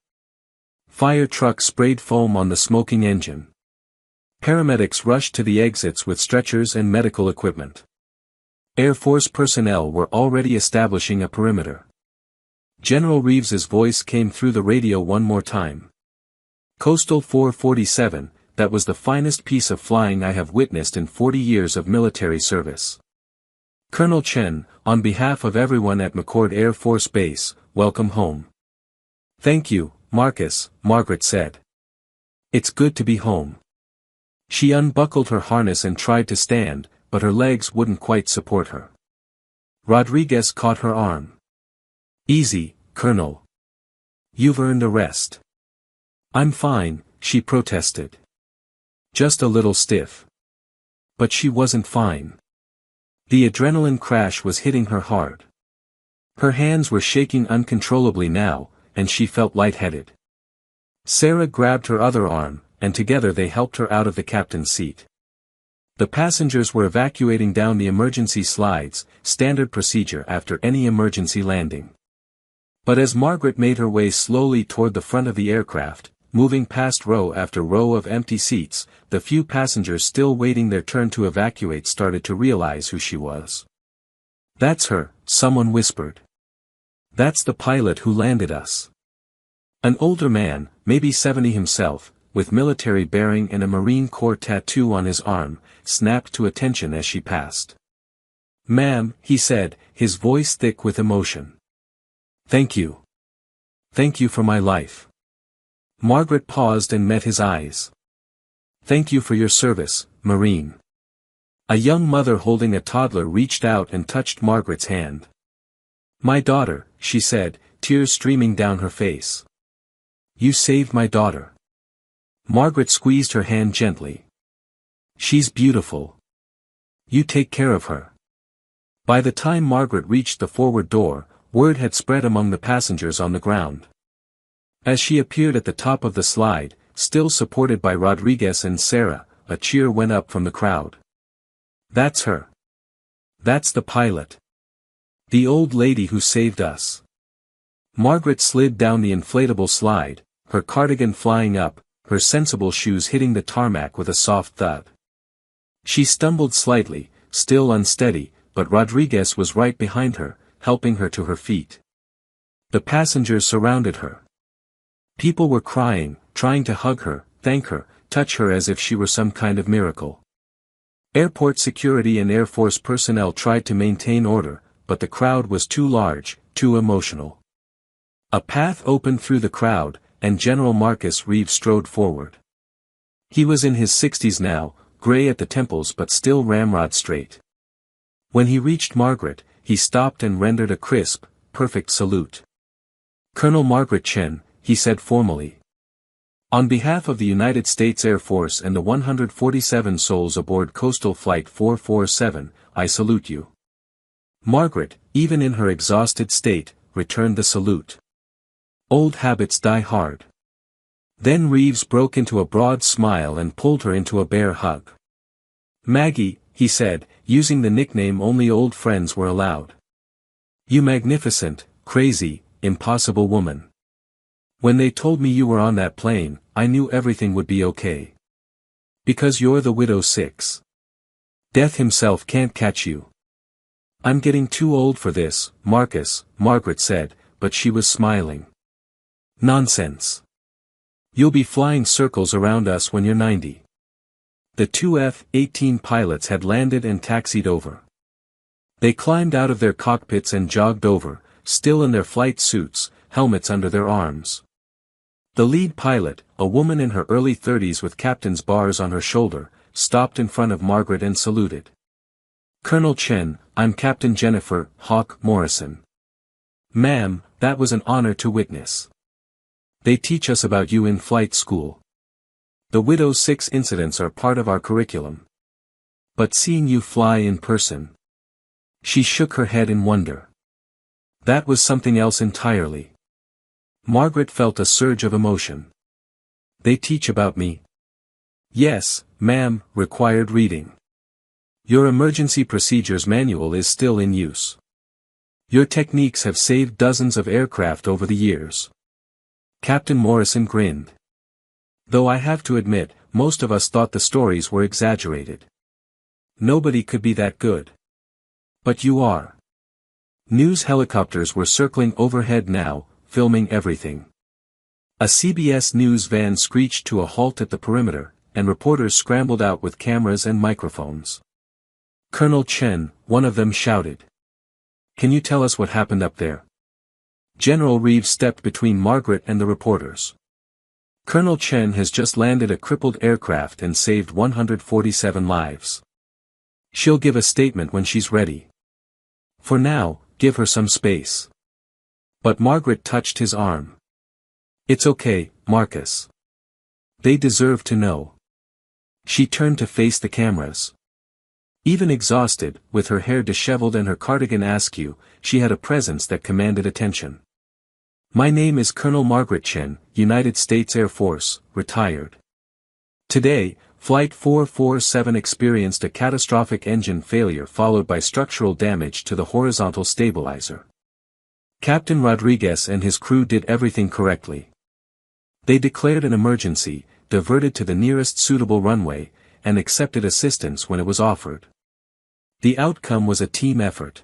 Fire trucks sprayed foam on the smoking engine. Paramedics rushed to the exits with stretchers and medical equipment. Air Force personnel were already establishing a perimeter. General Reeves's voice came through the radio one more time. "Coastal 447, that was the finest piece of flying I have witnessed in 40 years of military service. Colonel Chen, on behalf of everyone at McChord Air Force Base, welcome home." "Thank you, Marcus," Margaret said. "It's good to be home." She unbuckled her harness and tried to stand, but her legs wouldn't quite support her. Rodriguez caught her arm. "Easy, Colonel. You've earned a rest." "I'm fine," she protested. "Just a little stiff." But she wasn't fine. The adrenaline crash was hitting her hard. Her hands were shaking uncontrollably now, and she felt lightheaded. Sarah grabbed her other arm, and together they helped her out of the captain's seat. The passengers were evacuating down the emergency slides, standard procedure after any emergency landing. But as Margaret made her way slowly toward the front of the aircraft, moving past row after row of empty seats, the few passengers still waiting their turn to evacuate started to realize who she was. "That's her," someone whispered. "That's the pilot who landed us." An older man, maybe 70 himself, with military bearing and a Marine Corps tattoo on his arm, snapped to attention as she passed. "Ma'am," he said, his voice thick with emotion. "Thank you. Thank you for my life." Margaret paused and met his eyes. "Thank you for your service, Marine." A young mother holding a toddler reached out and touched Margaret's hand. "My daughter," she said, tears streaming down her face. "You saved my daughter." Margaret squeezed her hand gently. "She's beautiful. You take care of her." By the time Margaret reached the forward door, word had spread among the passengers on the ground. As she appeared at the top of the slide, still supported by Rodriguez and Sarah, a cheer went up from the crowd. "That's her. That's the pilot. The old lady who saved us." Margaret slid down the inflatable slide, her cardigan flying up, her sensible shoes hitting the tarmac with a soft thud. She stumbled slightly, still unsteady, but Rodriguez was right behind her, helping her to her feet. The passengers surrounded her. People were crying, trying to hug her, thank her, touch her as if she were some kind of miracle. Airport security and Air Force personnel tried to maintain order, but the crowd was too large, too emotional. A path opened through the crowd, and General Marcus Reeves strode forward. He was in his 60s now, gray at the temples but still ramrod straight. When he reached Margaret, he stopped and rendered a crisp, perfect salute. "Colonel Margaret Chen," he said formally. "On behalf of the United States Air Force and the 147 souls aboard Coastal Flight 447, I salute you." Margaret, even in her exhausted state, returned the salute. Old habits die hard. Then Reeves broke into a broad smile and pulled her into a bear hug. "Maggie," he said, using the nickname only old friends were allowed. "You magnificent, crazy, impossible woman. When they told me you were on that plane, I knew everything would be okay. Because you're the Widow 6. Death himself can't catch you." "I'm getting too old for this, Marcus," Margaret said, but she was smiling. "Nonsense. You'll be flying circles around us when you're 90. The two F-18 pilots had landed and taxied over. They climbed out of their cockpits and jogged over, still in their flight suits, helmets under their arms. The lead pilot, a woman in her early 30s with captain's bars on her shoulder, stopped in front of Margaret and saluted. "Colonel Chen, I'm Captain Jennifer Hawk Morrison." "Ma'am, that was an honor to witness. They teach us about you in flight school. The Widow 6 incidents are part of our curriculum. But seeing you fly in person." She shook her head in wonder. That was something else entirely. Margaret felt a surge of emotion. "They teach about me?" "Yes, ma'am, required reading. Your emergency procedures manual is still in use. Your techniques have saved dozens of aircraft over the years." Captain Morrison grinned. "Though I have to admit, most of us thought the stories were exaggerated. Nobody could be that good. But you are." News helicopters were circling overhead now, filming everything. A CBS News van screeched to a halt at the perimeter, and reporters scrambled out with cameras and microphones. "Colonel Chen," one of them shouted. "Can you tell us what happened up there?" General Reeves stepped between Margaret and the reporters. "Colonel Chen has just landed a crippled aircraft and saved 147 lives. She'll give a statement when she's ready. For now, give her some space." But Margaret touched his arm. "It's okay, Marcus. They deserve to know." She turned to face the cameras. Even exhausted, with her hair disheveled and her cardigan askew, she had a presence that commanded attention. "My name is Colonel Margaret Chen, United States Air Force, retired. Today, Flight 447 experienced a catastrophic engine failure followed by structural damage to the horizontal stabilizer. Captain Rodriguez and his crew did everything correctly. They declared an emergency, diverted to the nearest suitable runway, and accepted assistance when it was offered. The outcome was a team effort.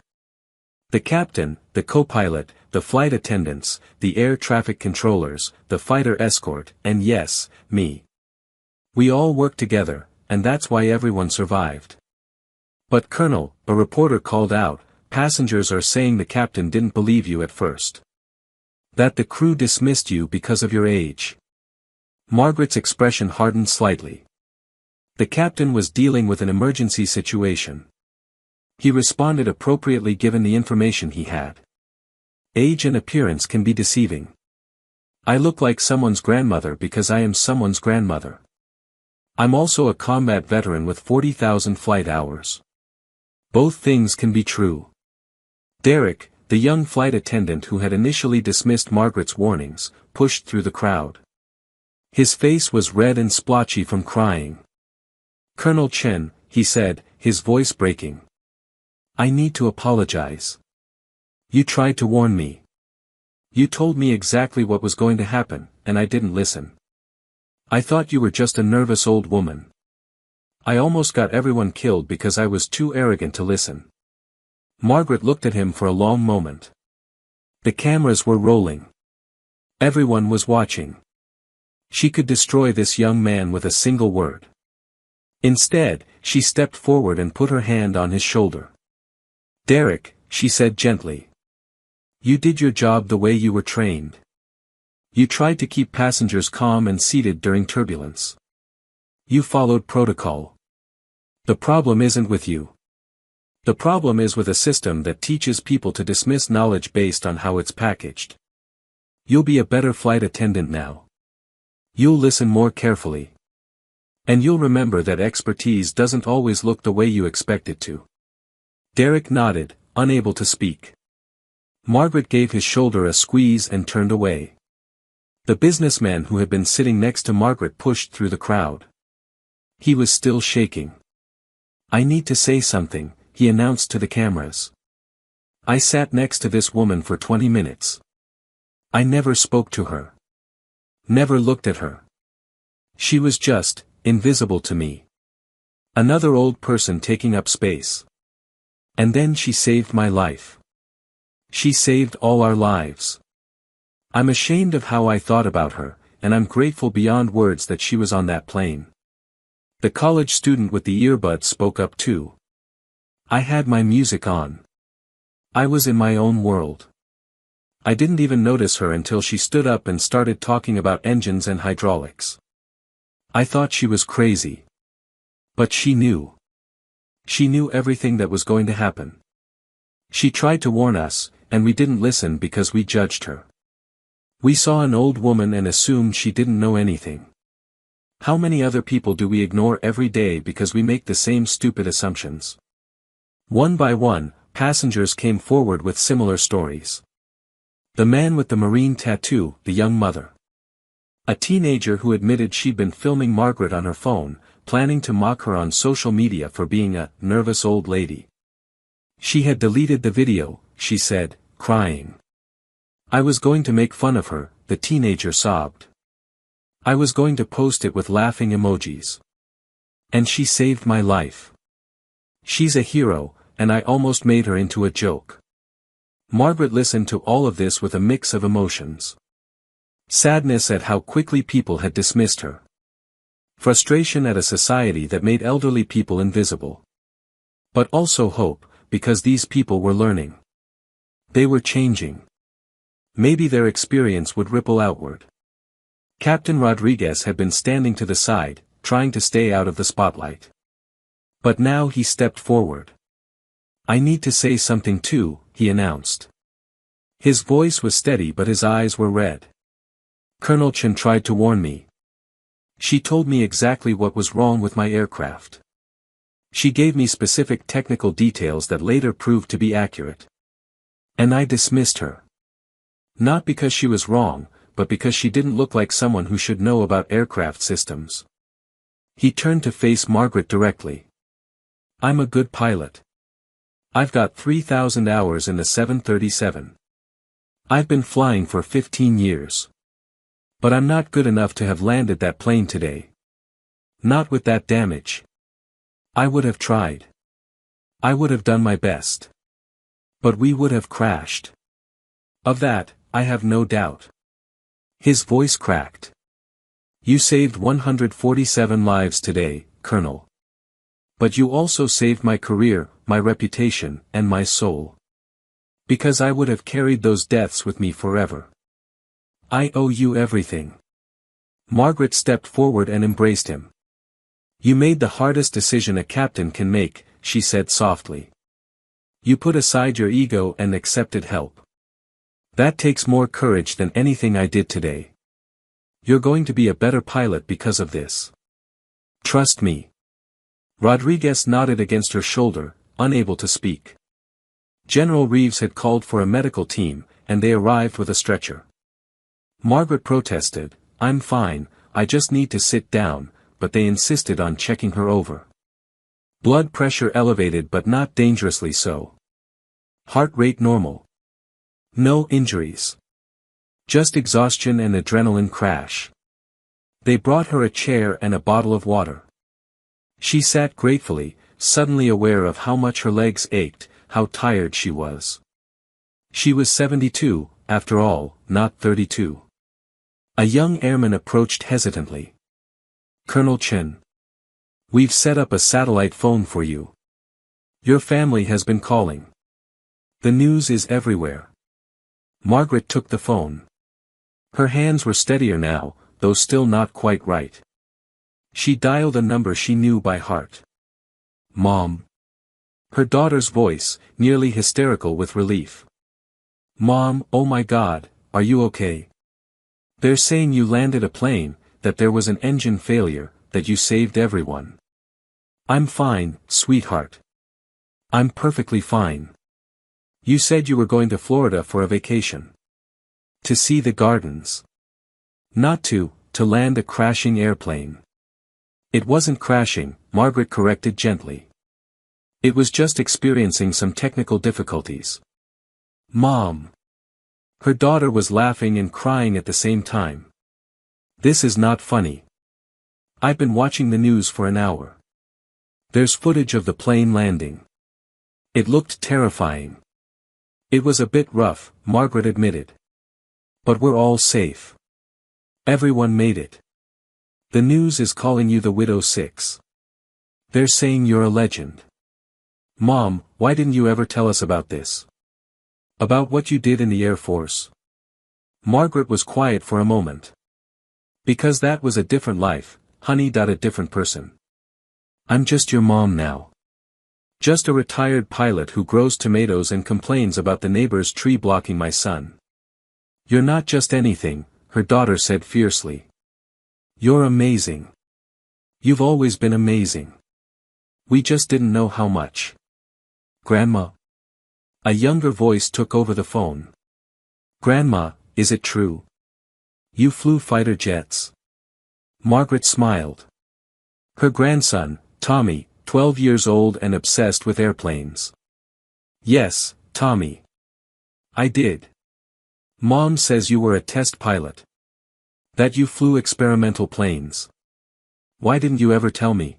The captain, the co-pilot, the flight attendants, the air traffic controllers, the fighter escort, and yes, me. We all worked together, and that's why everyone survived." "But Colonel," a reporter called out, "passengers are saying the captain didn't believe you at first. That the crew dismissed you because of your age." Margaret's expression hardened slightly. The captain was dealing with an emergency situation. He responded appropriately given the information he had. Age and appearance can be deceiving. I look like someone's grandmother because I am someone's grandmother. I'm also a combat veteran with 40,000 flight hours. Both things can be true." Derek, the young flight attendant who had initially dismissed Margaret's warnings, pushed through the crowd. His face was red and splotchy from crying. "Colonel Chen," he said, his voice breaking. "I need to apologize. You tried to warn me. You told me exactly what was going to happen, and I didn't listen. I thought you were just a nervous old woman. I almost got everyone killed because I was too arrogant to listen." Margaret looked at him for a long moment. The cameras were rolling. Everyone was watching. She could destroy this young man with a single word. Instead, she stepped forward and put her hand on his shoulder. "Derek," she said gently. "You did your job the way you were trained. You tried to keep passengers calm and seated during turbulence. You followed protocol. The problem isn't with you. The problem is with a system that teaches people to dismiss knowledge based on how it's packaged. You'll be a better flight attendant now. You'll listen more carefully. And you'll remember that expertise doesn't always look the way you expect it to. Derek nodded, unable to speak. Margaret gave his shoulder a squeeze and turned away. The businessman who had been sitting next to Margaret pushed through the crowd. He was still shaking. I need to say something, he announced to the cameras. I sat next to this woman for 20 minutes. I never spoke to her. Never looked at her. She was just invisible to me. Another old person taking up space. And then she saved my life. She saved all our lives. I'm ashamed of how I thought about her, and I'm grateful beyond words that she was on that plane. The college student with the earbuds spoke up too. I had my music on. I was in my own world. I didn't even notice her until she stood up and started talking about engines and hydraulics. I thought she was crazy. But she knew. She knew everything that was going to happen. She tried to warn us, and we didn't listen because we judged her. We saw an old woman and assumed she didn't know anything. How many other people do we ignore every day because we make the same stupid assumptions? One by one, passengers came forward with similar stories. The man with the marine tattoo, the young mother. A teenager who admitted she'd been filming Margaret on her phone, planning to mock her on social media for being a nervous old lady. She had deleted the video, she said, crying. I was going to make fun of her, the teenager sobbed. I was going to post it with laughing emojis. And she saved my life. She's a hero, and I almost made her into a joke. Margaret listened to all of this with a mix of emotions. Sadness at how quickly people had dismissed her. Frustration at a society that made elderly people invisible. But also hope, because these people were learning. They were changing. Maybe their experience would ripple outward. Captain Rodriguez had been standing to the side, trying to stay out of the spotlight. But now he stepped forward. I need to say something too, he announced. His voice was steady but his eyes were red. Colonel Chen tried to warn me. She told me exactly what was wrong with my aircraft. She gave me specific technical details that later proved to be accurate. And I dismissed her. Not because she was wrong, but because she didn't look like someone who should know about aircraft systems. He turned to face Margaret directly. I'm a good pilot. I've got 3,000 hours in the 737. I've been flying for 15 years. But I'm not good enough to have landed that plane today. Not with that damage. I would have tried. I would have done my best. But we would have crashed. Of that, I have no doubt. His voice cracked. You saved 147 lives today, Colonel. But you also saved my career, my reputation, and my soul. Because I would have carried those deaths with me forever. I owe you everything. Margaret stepped forward and embraced him. You made the hardest decision a captain can make, she said softly. You put aside your ego and accepted help. That takes more courage than anything I did today. You're going to be a better pilot because of this. Trust me. Rodriguez nodded against her shoulder, unable to speak. General Reeves had called for a medical team, and they arrived with a stretcher. Margaret protested, I'm fine, I just need to sit down, but they insisted on checking her over. Blood pressure elevated but not dangerously so. Heart rate normal. No injuries. Just exhaustion and adrenaline crash. They brought her a chair and a bottle of water. She sat gratefully, suddenly aware of how much her legs ached, how tired she was. She was 72, after all, not 32. A young airman approached hesitantly. Colonel Chen. We've set up a satellite phone for you. Your family has been calling. The news is everywhere. Margaret took the phone. Her hands were steadier now, though still not quite right. She dialed a number she knew by heart. Mom. Her daughter's voice, nearly hysterical with relief. Mom, oh my God, are you okay? They're saying you landed a plane, that there was an engine failure, that you saved everyone. I'm fine, sweetheart. I'm perfectly fine. You said you were going to Florida for a vacation. To see the gardens. Not to land a crashing airplane. It wasn't crashing, Margaret corrected gently. It was just experiencing some technical difficulties. Mom. Her daughter was laughing and crying at the same time. This is not funny. I've been watching the news for an hour. There's footage of the plane landing. It looked terrifying. It was a bit rough, Margaret admitted. But we're all safe. Everyone made it. The news is calling you the Widow 6. They're saying you're a legend. Mom, why didn't you ever tell us about this? About what you did in the Air Force? Margaret was quiet for a moment. Because that was a different life, honey. A different person. I'm just your mom now. Just a retired pilot who grows tomatoes and complains about the neighbor's tree blocking my sun. You're not just anything, her daughter said fiercely. You're amazing. You've always been amazing. We just didn't know how much. Grandma. A younger voice took over the phone. Grandma, is it true? You flew fighter jets? Margaret smiled. Her grandson, Tommy, 12 years old and obsessed with airplanes. Yes, Tommy. I did. Mom says you were a test pilot. That you flew experimental planes. Why didn't you ever tell me?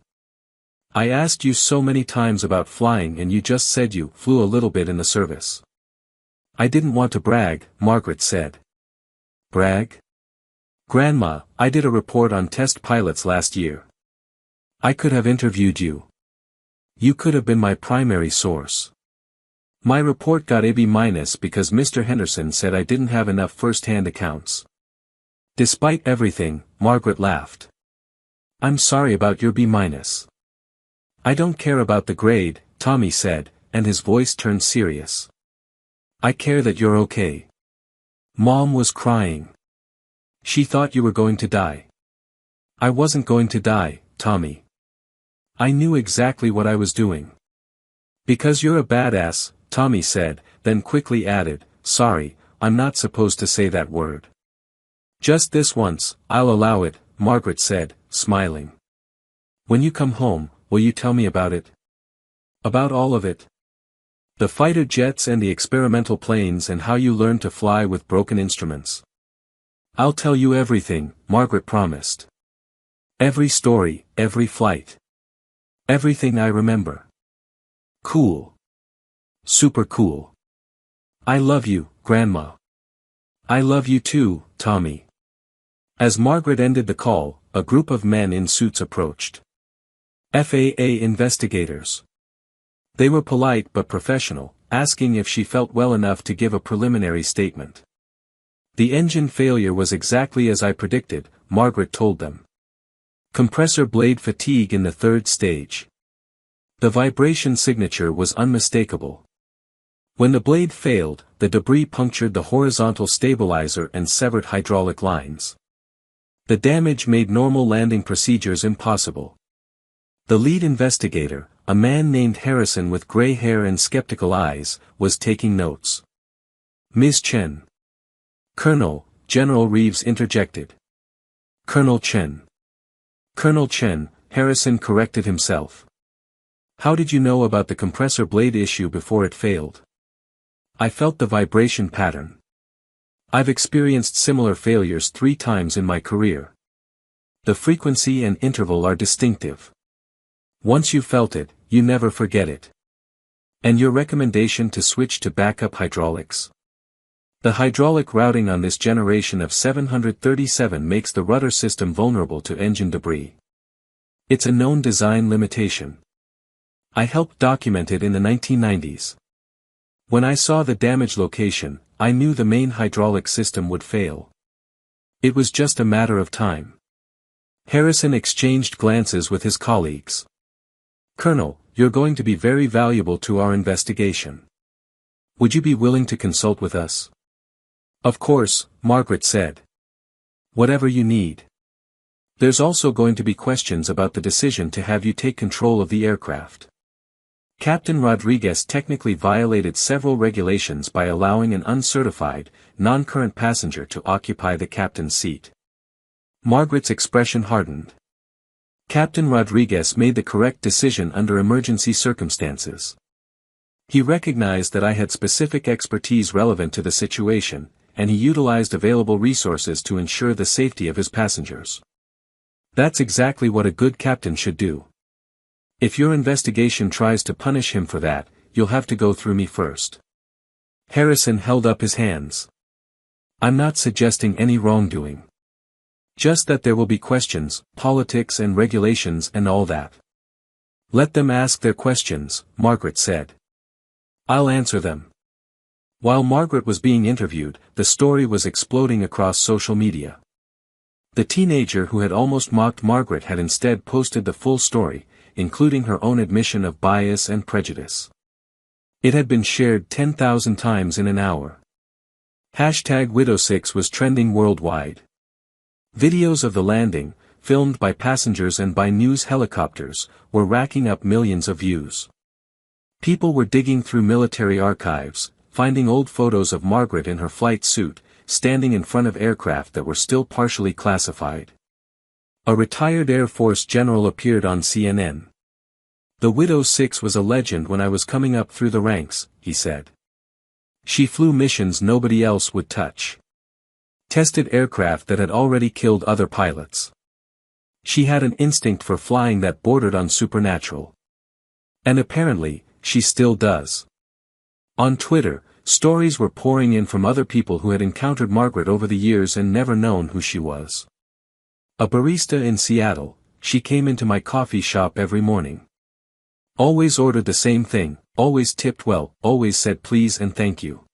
I asked you so many times about flying and you just said you flew a little bit in the service. I didn't want to brag, Margaret said. Brag? Grandma, I did a report on test pilots last year. I could have interviewed you. You could have been my primary source. My report got a B- because Mr. Henderson said I didn't have enough first-hand accounts. Despite everything, Margaret laughed. I'm sorry about your B-. I don't care about the grade, Tommy said, and his voice turned serious. I care that you're okay. Mom was crying. She thought you were going to die. I wasn't going to die, Tommy. I knew exactly what I was doing. Because you're a badass, Tommy said, then quickly added, sorry, I'm not supposed to say that word. Just this once, I'll allow it, Margaret said, smiling. When you come home, will you tell me about it? About all of it? The fighter jets and the experimental planes and how you learned to fly with broken instruments. I'll tell you everything, Margaret promised. Every story, every flight. Everything I remember. Cool. Super cool. I love you, Grandma. I love you too, Tommy. As Margaret ended the call, a group of men in suits approached. FAA investigators. They were polite but professional, asking if she felt well enough to give a preliminary statement. The engine failure was exactly as I predicted, Margaret told them. Compressor blade fatigue in the third stage. The vibration signature was unmistakable. When the blade failed, the debris punctured the horizontal stabilizer and severed hydraulic lines. The damage made normal landing procedures impossible. The lead investigator, a man named Harrison with gray hair and skeptical eyes, was taking notes. Ms. Chen. Colonel, General Reeves interjected. Colonel Chen. Colonel Chen, Harrison corrected himself. How did you know about the compressor blade issue before it failed? I felt the vibration pattern. I've experienced similar failures 3 times in my career. The frequency and interval are distinctive. Once you felt it, you never forget it. And your recommendation to switch to backup hydraulics? The hydraulic routing on this generation of 737 makes the rudder system vulnerable to engine debris. It's a known design limitation. I helped document it in the 1990s. When I saw the damage location, I knew the main hydraulic system would fail. It was just a matter of time. Harrison exchanged glances with his colleagues. "Colonel, you're going to be very valuable to our investigation. Would you be willing to consult with us?" "Of course," Margaret said. "Whatever you need. There's also going to be questions about the decision to have you take control of the aircraft. Captain Rodriguez technically violated several regulations by allowing an uncertified, non-current passenger to occupy the captain's seat." Margaret's expression hardened. Captain Rodriguez made the correct decision under emergency circumstances. He recognized that I had specific expertise relevant to the situation, and he utilized available resources to ensure the safety of his passengers. That's exactly what a good captain should do. If your investigation tries to punish him for that, you'll have to go through me first. Harrison held up his hands. "I'm not suggesting any wrongdoing. Just that there will be questions, politics and regulations and all that." "Let them ask their questions," Margaret said. "I'll answer them." While Margaret was being interviewed, the story was exploding across social media. The teenager who had almost mocked Margaret had instead posted the full story, including her own admission of bias and prejudice. It had been shared 10,000 times in an hour. #Widow6 was trending worldwide. Videos of the landing, filmed by passengers and by news helicopters, were racking up millions of views. People were digging through military archives, finding old photos of Margaret in her flight suit, standing in front of aircraft that were still partially classified. A retired Air Force general appeared on CNN. "The Widow 6 was a legend when I was coming up through the ranks," he said. "She flew missions nobody else would touch. Tested aircraft that had already killed other pilots. She had an instinct for flying that bordered on supernatural. And apparently, she still does." On Twitter, stories were pouring in from other people who had encountered Margaret over the years and never known who she was. "A barista in Seattle, she came into my coffee shop every morning. Always ordered the same thing, always tipped well, always said please and thank you.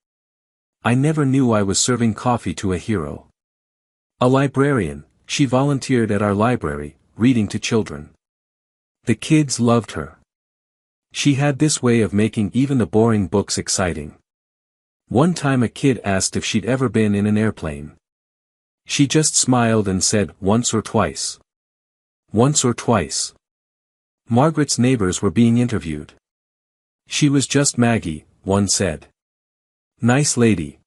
I never knew I was serving coffee to a hero. A librarian, she volunteered at our library, reading to children. The kids loved her. She had this way of making even the boring books exciting. One time a kid asked if she'd ever been in an airplane. She just smiled and said, once or twice. Once or twice." Margaret's neighbors were being interviewed. "She was just Maggie," one said. "Nice lady.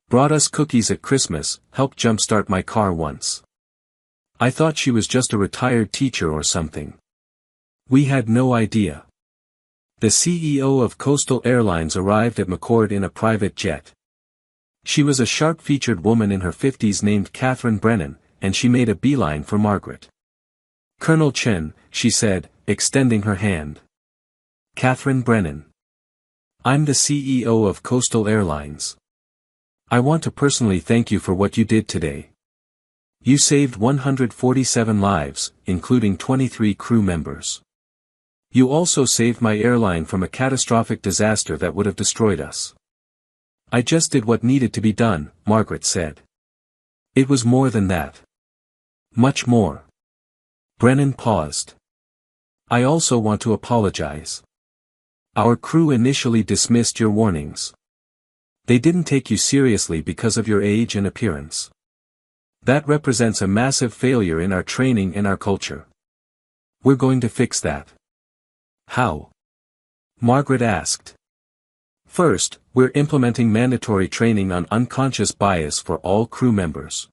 Brought us cookies at Christmas, helped jumpstart my car once. I thought she was just a retired teacher or something. We had no idea." The CEO of Coastal Airlines arrived at McCord in a private jet. She was a sharp-featured woman in her 50s named Catherine Brennan, and she made a beeline for Margaret. "Colonel Chen," she said, extending her hand. "Catherine Brennan. I'm the CEO of Coastal Airlines. I want to personally thank you for what you did today. You saved 147 lives, including 23 crew members. You also saved my airline from a catastrophic disaster that would have destroyed us." "I just did what needed to be done," Margaret said. "It was more than that. Much more." Brennan paused. "I also want to apologize. Our crew initially dismissed your warnings. They didn't take you seriously because of your age and appearance. That represents a massive failure in our training and our culture. We're going to fix that." "How?" Margaret asked. "First, we're implementing mandatory training on unconscious bias for all crew members.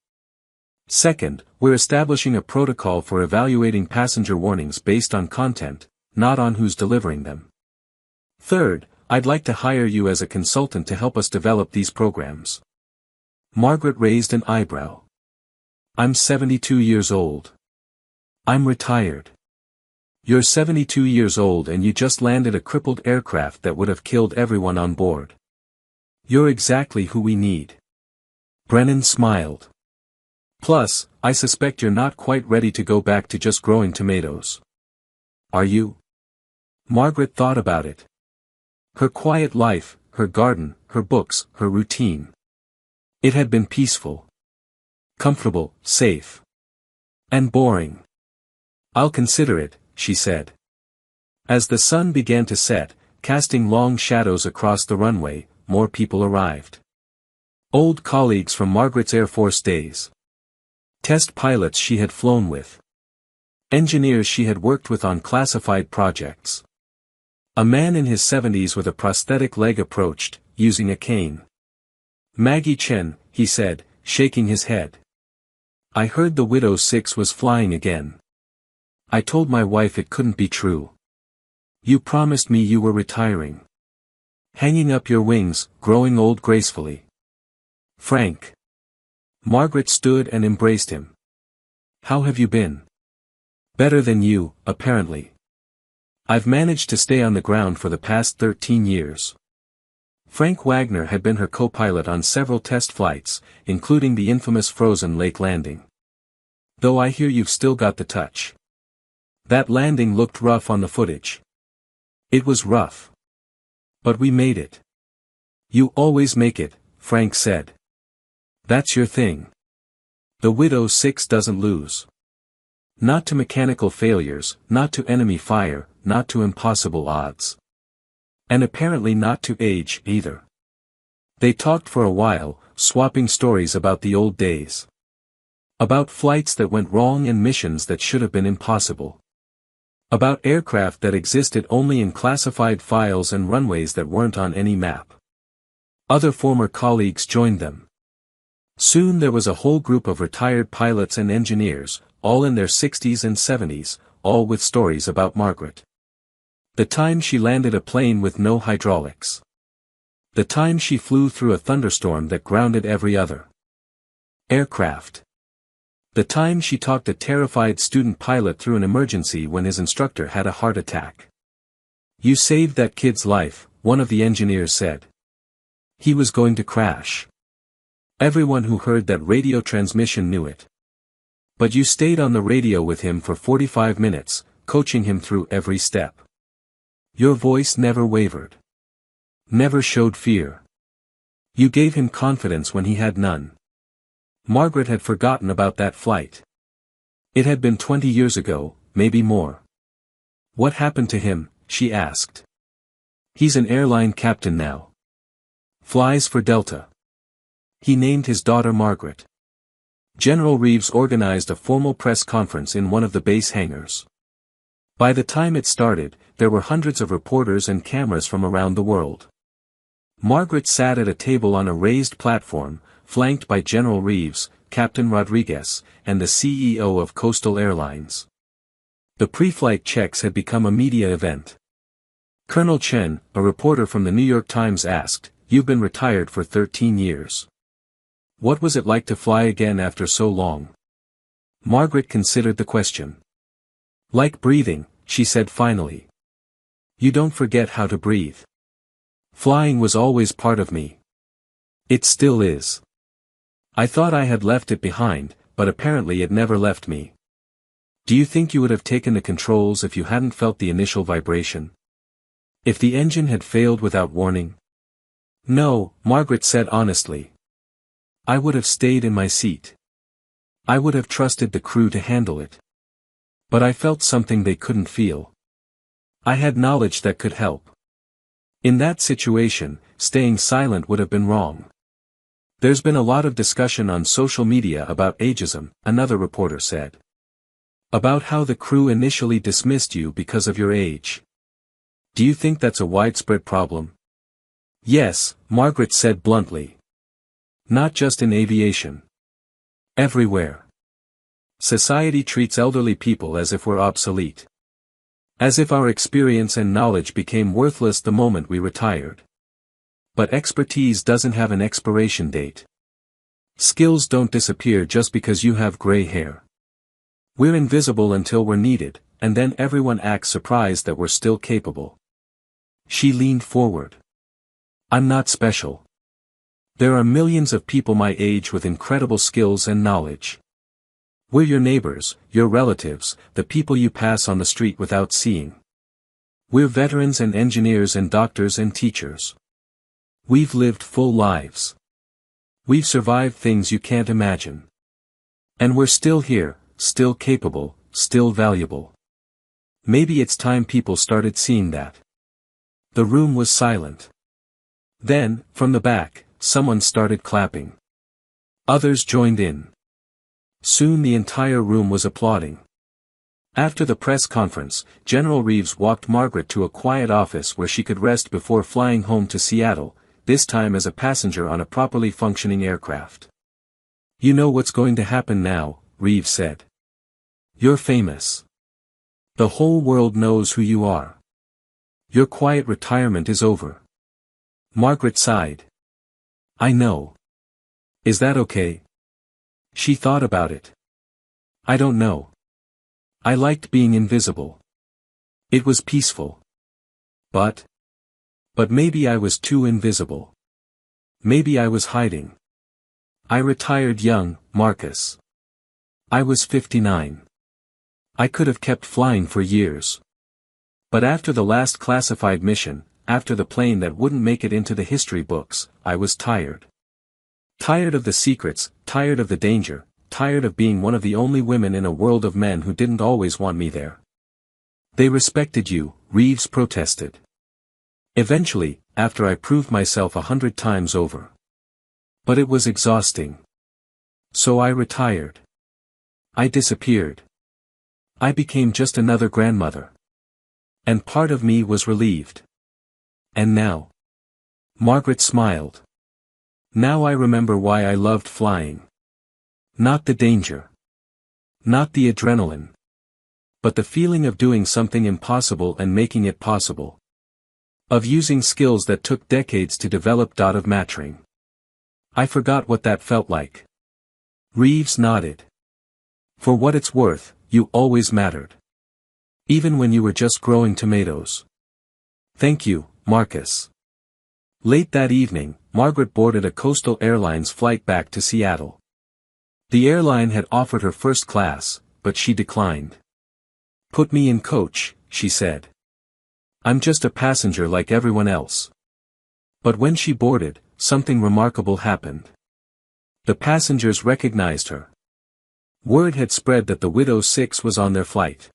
Second, we're establishing a protocol for evaluating passenger warnings based on content, not on who's delivering them. Third, I'd like to hire you as a consultant to help us develop these programs." Margaret raised an eyebrow. "I'm 72 years old. I'm retired. You're 72 years old and you just landed a crippled aircraft that would have killed everyone on board. You're exactly who we need." Brennan smiled. "Plus, I suspect you're not quite ready to go back to just growing tomatoes. Are you?" Margaret thought about it. Her quiet life, her garden, her books, her routine. It had been peaceful. Comfortable, safe. And boring. I'll consider it, she said. As the sun began to set, casting long shadows across the runway, more people arrived. Old colleagues from Margaret's Air Force days. Test pilots she had flown with. Engineers she had worked with on classified projects. A man in his 70s with a prosthetic leg approached, using a cane. Maggie Chen, he said, shaking his head. I heard the Widow 6 was flying again. I told my wife it couldn't be true. You promised me you were retiring. Hanging up your wings, growing old gracefully. Frank. Margaret stood and embraced him. How have you been? Better than you, apparently. I've managed to stay on the ground for the past 13 years. Frank Wagner had been her co-pilot on several test flights, including the infamous Frozen Lake landing. Though I hear you've still got the touch. That landing looked rough on the footage. It was rough. But we made it. You always make it, Frank said. That's your thing. The Widow 6 doesn't lose. Not to mechanical failures, not to enemy fire, not to impossible odds. And apparently not to age, either. They talked for a while, swapping stories about the old days. About flights that went wrong and missions that should have been impossible. About aircraft that existed only in classified files and runways that weren't on any map. Other former colleagues joined them. Soon there was a whole group of retired pilots and engineers, all in their 60s and 70s, all with stories about Margaret. The time she landed a plane with no hydraulics. The time she flew through a thunderstorm that grounded every other aircraft. The time she talked a terrified student pilot through an emergency when his instructor had a heart attack. You saved that kid's life, one of the engineers said. He was going to crash. Everyone who heard that radio transmission knew it. But you stayed on the radio with him for 45 minutes, coaching him through every step. Your voice never wavered. Never showed fear. You gave him confidence when he had none. Margaret had forgotten about that flight. It had been 20 years ago, maybe more. What happened to him, she asked. He's an airline captain now. Flies for Delta. He named his daughter Margaret. General Reeves organized a formal press conference in one of the base hangars. By the time it started, there were hundreds of reporters and cameras from around the world. Margaret sat at a table on a raised platform, flanked by General Reeves, Captain Rodriguez, and the CEO of Coastal Airlines. The pre-flight checks had become a media event. Colonel Chen, a reporter from the New York Times asked, "You've been retired for 13 years. What was it like to fly again after so long?" Margaret considered the question. Like breathing, she said finally. You don't forget how to breathe. Flying was always part of me. It still is. I thought I had left it behind, but apparently it never left me. Do you think you would have taken the controls if you hadn't felt the initial vibration? If the engine had failed without warning? No, Margaret said honestly. I would have stayed in my seat. I would have trusted the crew to handle it. But I felt something they couldn't feel. I had knowledge that could help. In that situation, staying silent would have been wrong. There's been a lot of discussion on social media about ageism, another reporter said. About how the crew initially dismissed you because of your age. Do you think that's a widespread problem? Yes, Margaret said bluntly. Not just in aviation. Everywhere. Society treats elderly people as if we're obsolete. As if our experience and knowledge became worthless the moment we retired. But expertise doesn't have an expiration date. Skills don't disappear just because you have gray hair. We're invisible until we're needed, and then everyone acts surprised that we're still capable. She leaned forward. I'm not special. There are millions of people my age with incredible skills and knowledge. We're your neighbors, your relatives, the people you pass on the street without seeing. We're veterans and engineers and doctors and teachers. We've lived full lives. We've survived things you can't imagine. And we're still here, still capable, still valuable. Maybe it's time people started seeing that. The room was silent. Then, from the back, someone started clapping. Others joined in. Soon the entire room was applauding. After the press conference, General Reeves walked Margaret to a quiet office where she could rest before flying home to Seattle, this time as a passenger on a properly functioning aircraft. "You know what's going to happen now," Reeves said. "You're famous. The whole world knows who you are. Your quiet retirement is over." Margaret sighed. "I know. Is that okay?" She thought about it. "I don't know. I liked being invisible. It was peaceful. But maybe I was too invisible. Maybe I was hiding. I retired young, Marcus. I was 59. I could have kept flying for years. But after the last classified mission, after the plane that wouldn't make it into the history books, I was tired. Tired of the secrets, tired of the danger, tired of being one of the only women in a world of men who didn't always want me there." "They respected you," Reeves protested. "Eventually, after I proved myself 100 times over. But it was exhausting. So I retired. I disappeared. I became just another grandmother. And part of me was relieved. And now." Margaret smiled. "Now I remember why I loved flying. Not the danger. Not the adrenaline. But the feeling of doing something impossible and making it possible. Of using skills that took decades to develop. Of mattering. I forgot what that felt like." Reeves nodded. "For what it's worth, you always mattered. Even when you were just growing tomatoes. Thank you, Marcus." Late that evening, Margaret boarded a Coastal Airlines flight back to Seattle. The airline had offered her first class, but she declined. "Put me in coach," she said. "I'm just a passenger like everyone else." But when she boarded, something remarkable happened. The passengers recognized her. Word had spread that the Widow 6 was on their flight.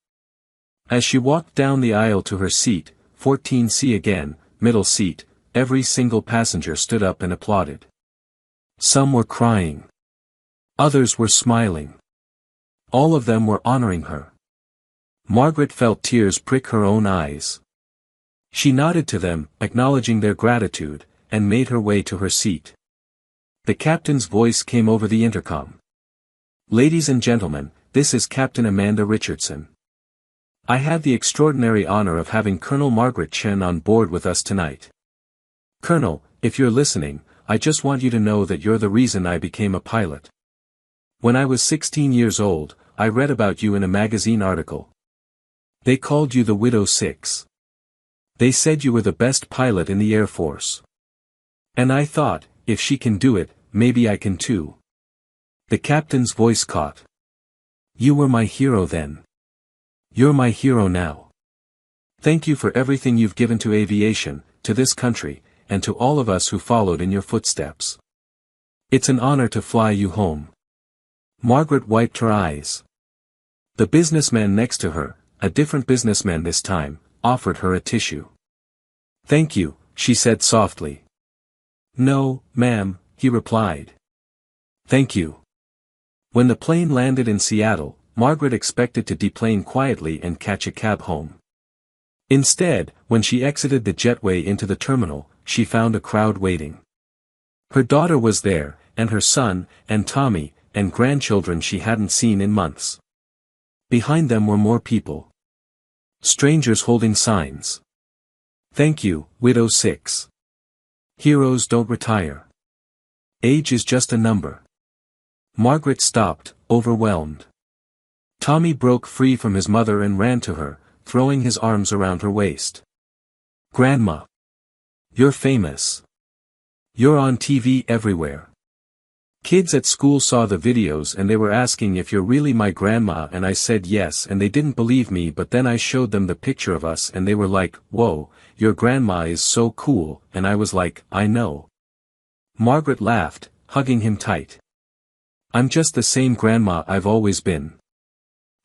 As she walked down the aisle to her seat, 14C again, middle seat, every single passenger stood up and applauded. Some were crying. Others were smiling. All of them were honoring her. Margaret felt tears prick her own eyes. She nodded to them, acknowledging their gratitude, and made her way to her seat. The captain's voice came over the intercom. "Ladies and gentlemen, this is Captain Amanda Richardson. I have the extraordinary honor of having Colonel Margaret Chen on board with us tonight. Colonel, if you're listening, I just want you to know that you're the reason I became a pilot. When I was 16 years old, I read about you in a magazine article. They called you the Widow 6. They said you were the best pilot in the Air Force. And I thought, if she can do it, maybe I can too." The captain's voice caught. "You were my hero then. You're my hero now. Thank you for everything you've given to aviation, to this country, and to all of us who followed in your footsteps. It's an honor to fly you home." Margaret wiped her eyes. The businessman next to her, a different businessman this time, offered her a tissue. "Thank you," she said softly. "No, ma'am," he replied. "Thank you." When the plane landed in Seattle, Margaret expected to deplane quietly and catch a cab home. Instead, when she exited the jetway into the terminal, she found a crowd waiting. Her daughter was there, and her son, and Tommy, and grandchildren she hadn't seen in months. Behind them were more people. Strangers holding signs. "Thank you, Widow 6. Heroes don't retire. Age is just a number." Margaret stopped, overwhelmed. Tommy broke free from his mother and ran to her, throwing his arms around her waist. "Grandma. You're famous. You're on TV everywhere. Kids at school saw the videos and they were asking if you're really my grandma, and I said yes, and they didn't believe me, but then I showed them the picture of us and they were like, 'Whoa, your grandma is so cool,' and I was like, 'I know.'" Margaret laughed, hugging him tight. "I'm just the same grandma I've always been.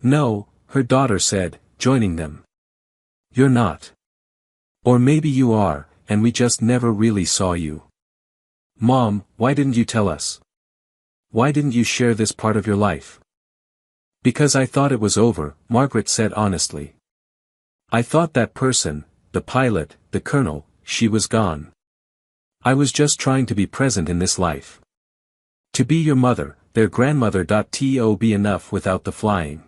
No, her daughter said, joining them. You're not. Or maybe you are, and we just never really saw you. Mom, why didn't you tell us? Why didn't you share this part of your life? Because I thought it was over, Margaret said honestly. I thought that person, the pilot, the colonel, she was gone. I was just trying to be present in this life. To be your mother, their grandmother. To be enough without the flying.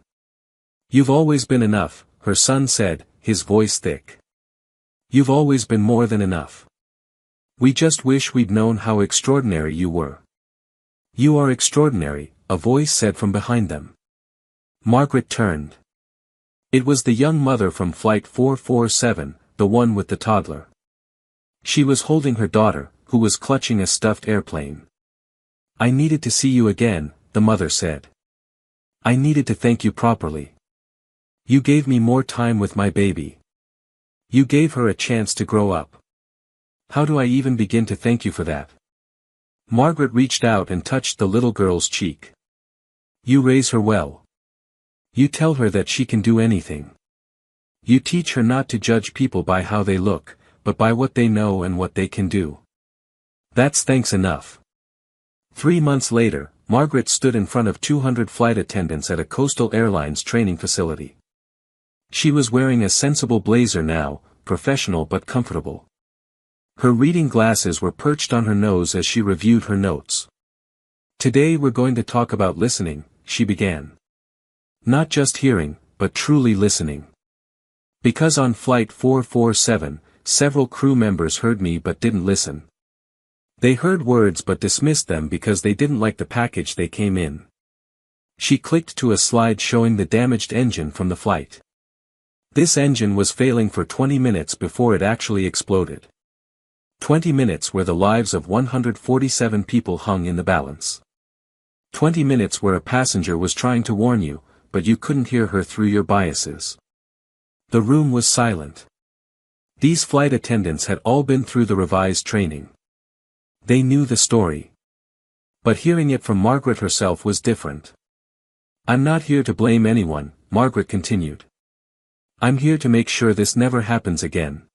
You've always been enough, her son said, his voice thick. You've always been more than enough. We just wish we'd known how extraordinary you were. You are extraordinary, a voice said from behind them. Margaret turned. It was the young mother from Flight 447, the one with the toddler. She was holding her daughter, who was clutching a stuffed airplane. I needed to see you again, the mother said. I needed to thank you properly. You gave me more time with my baby. You gave her a chance to grow up. How do I even begin to thank you for that? Margaret reached out and touched the little girl's cheek. You raise her well. You tell her that she can do anything. You teach her not to judge people by how they look, but by what they know and what they can do. That's thanks enough. 3 months later, Margaret stood in front of 200 flight attendants at a Coastal Airlines training facility. She was wearing a sensible blazer now, professional but comfortable. Her reading glasses were perched on her nose as she reviewed her notes. Today we're going to talk about listening, she began. Not just hearing, but truly listening. Because on Flight 447, several crew members heard me but didn't listen. They heard words but dismissed them because they didn't like the package they came in. She clicked to a slide showing the damaged engine from the flight. This engine was failing for 20 minutes before it actually exploded. 20 minutes where the lives of 147 people hung in the balance. 20 minutes where a passenger was trying to warn you, but you couldn't hear her through your biases. The room was silent. These flight attendants had all been through the revised training. They knew the story. But hearing it from Margaret herself was different. I'm not here to blame anyone, Margaret continued. I'm here to make sure this never happens again.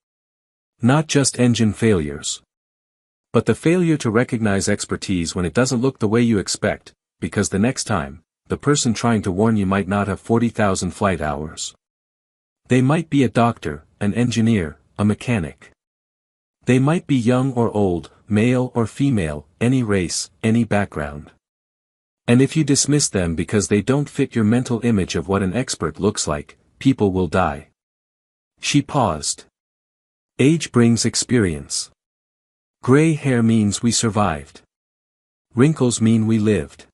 Not just engine failures. But the failure to recognize expertise when it doesn't look the way you expect, because the next time, the person trying to warn you might not have 40,000 flight hours. They might be a doctor, an engineer, a mechanic. They might be young or old, male or female, any race, any background. And if you dismiss them because they don't fit your mental image of what an expert looks like, people will die. She paused. Age brings experience. Gray hair means we survived. Wrinkles mean we lived.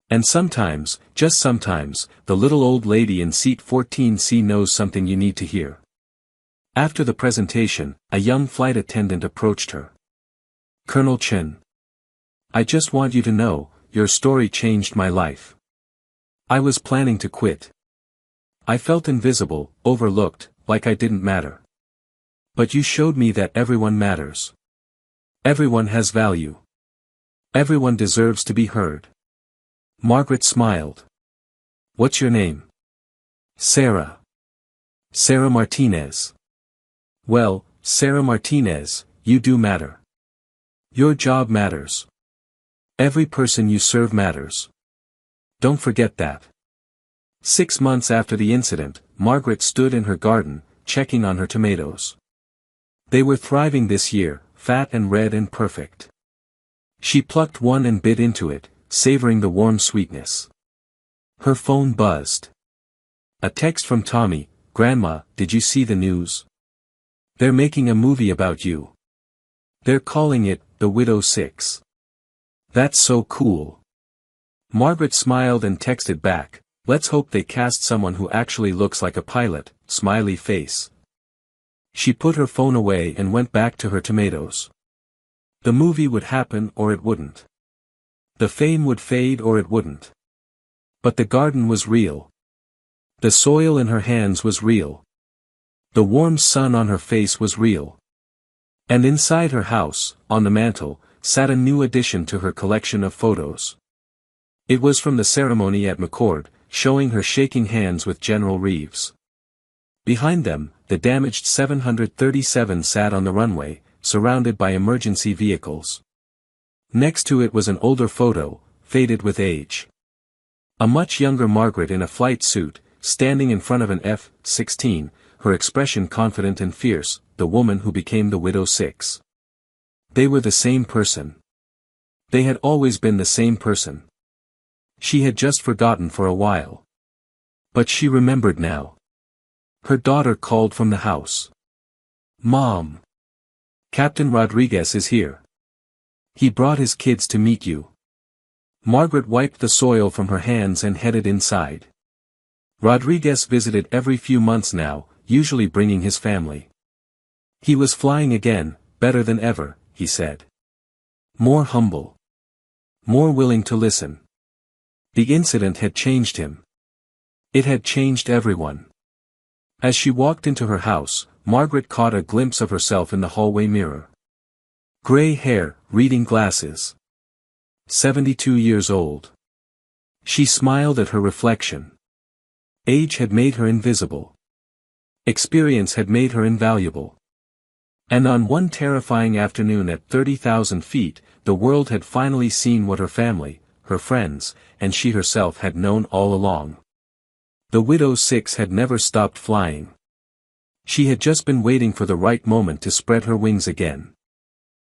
And sometimes, just sometimes, the little old lady in seat 14C knows something you need to hear. After the presentation, a young flight attendant approached her. Colonel Chen. I just want you to know, your story changed my life. I was planning to quit. I felt invisible, overlooked, like I didn't matter. But you showed me that everyone matters. Everyone has value. Everyone deserves to be heard. Margaret smiled. What's your name? Sarah. Sarah Martinez. Well, Sarah Martinez, you do matter. Your job matters. Every person you serve matters. Don't forget that. 6 months after the incident, Margaret stood in her garden, checking on her tomatoes. They were thriving this year, fat and red and perfect. She plucked one and bit into it, savoring the warm sweetness. Her phone buzzed. A text from Tommy, Grandma, did you see the news? They're making a movie about you. They're calling it, The Widow 6. That's so cool. Margaret smiled and texted back, let's hope they cast someone who actually looks like a pilot, smiley face. She put her phone away and went back to her tomatoes. The movie would happen or it wouldn't. The fame would fade or it wouldn't. But the garden was real. The soil in her hands was real. The warm sun on her face was real. And inside her house, on the mantel, sat a new addition to her collection of photos. It was from the ceremony at McCord. showing her shaking hands with General Reeves. Behind them, the damaged 737 sat on the runway, surrounded by emergency vehicles. Next to it was an older photo, faded with age. A much younger Margaret in a flight suit, standing in front of an F-16, her expression confident and fierce, the woman who became the Widow 6. They were the same person. They had always been the same person. She had just forgotten for a while. But she remembered now. Her daughter called from the house. "Mom! Captain Rodriguez is here. He brought his kids to meet you." Margaret wiped the soil from her hands and headed inside. Rodriguez visited every few months now, usually bringing his family. He was flying again, better than ever, he said. More humble. More willing to listen. The incident had changed him. It had changed everyone. As she walked into her house, Margaret caught a glimpse of herself in the hallway mirror. Gray hair, reading glasses. 72 years old. She smiled at her reflection. Age had made her invisible. Experience had made her invaluable. And on one terrifying afternoon at 30,000 feet, the world had finally seen what her family, her friends, and she herself had known all along. The Widow 6 had never stopped flying. She had just been waiting for the right moment to spread her wings again.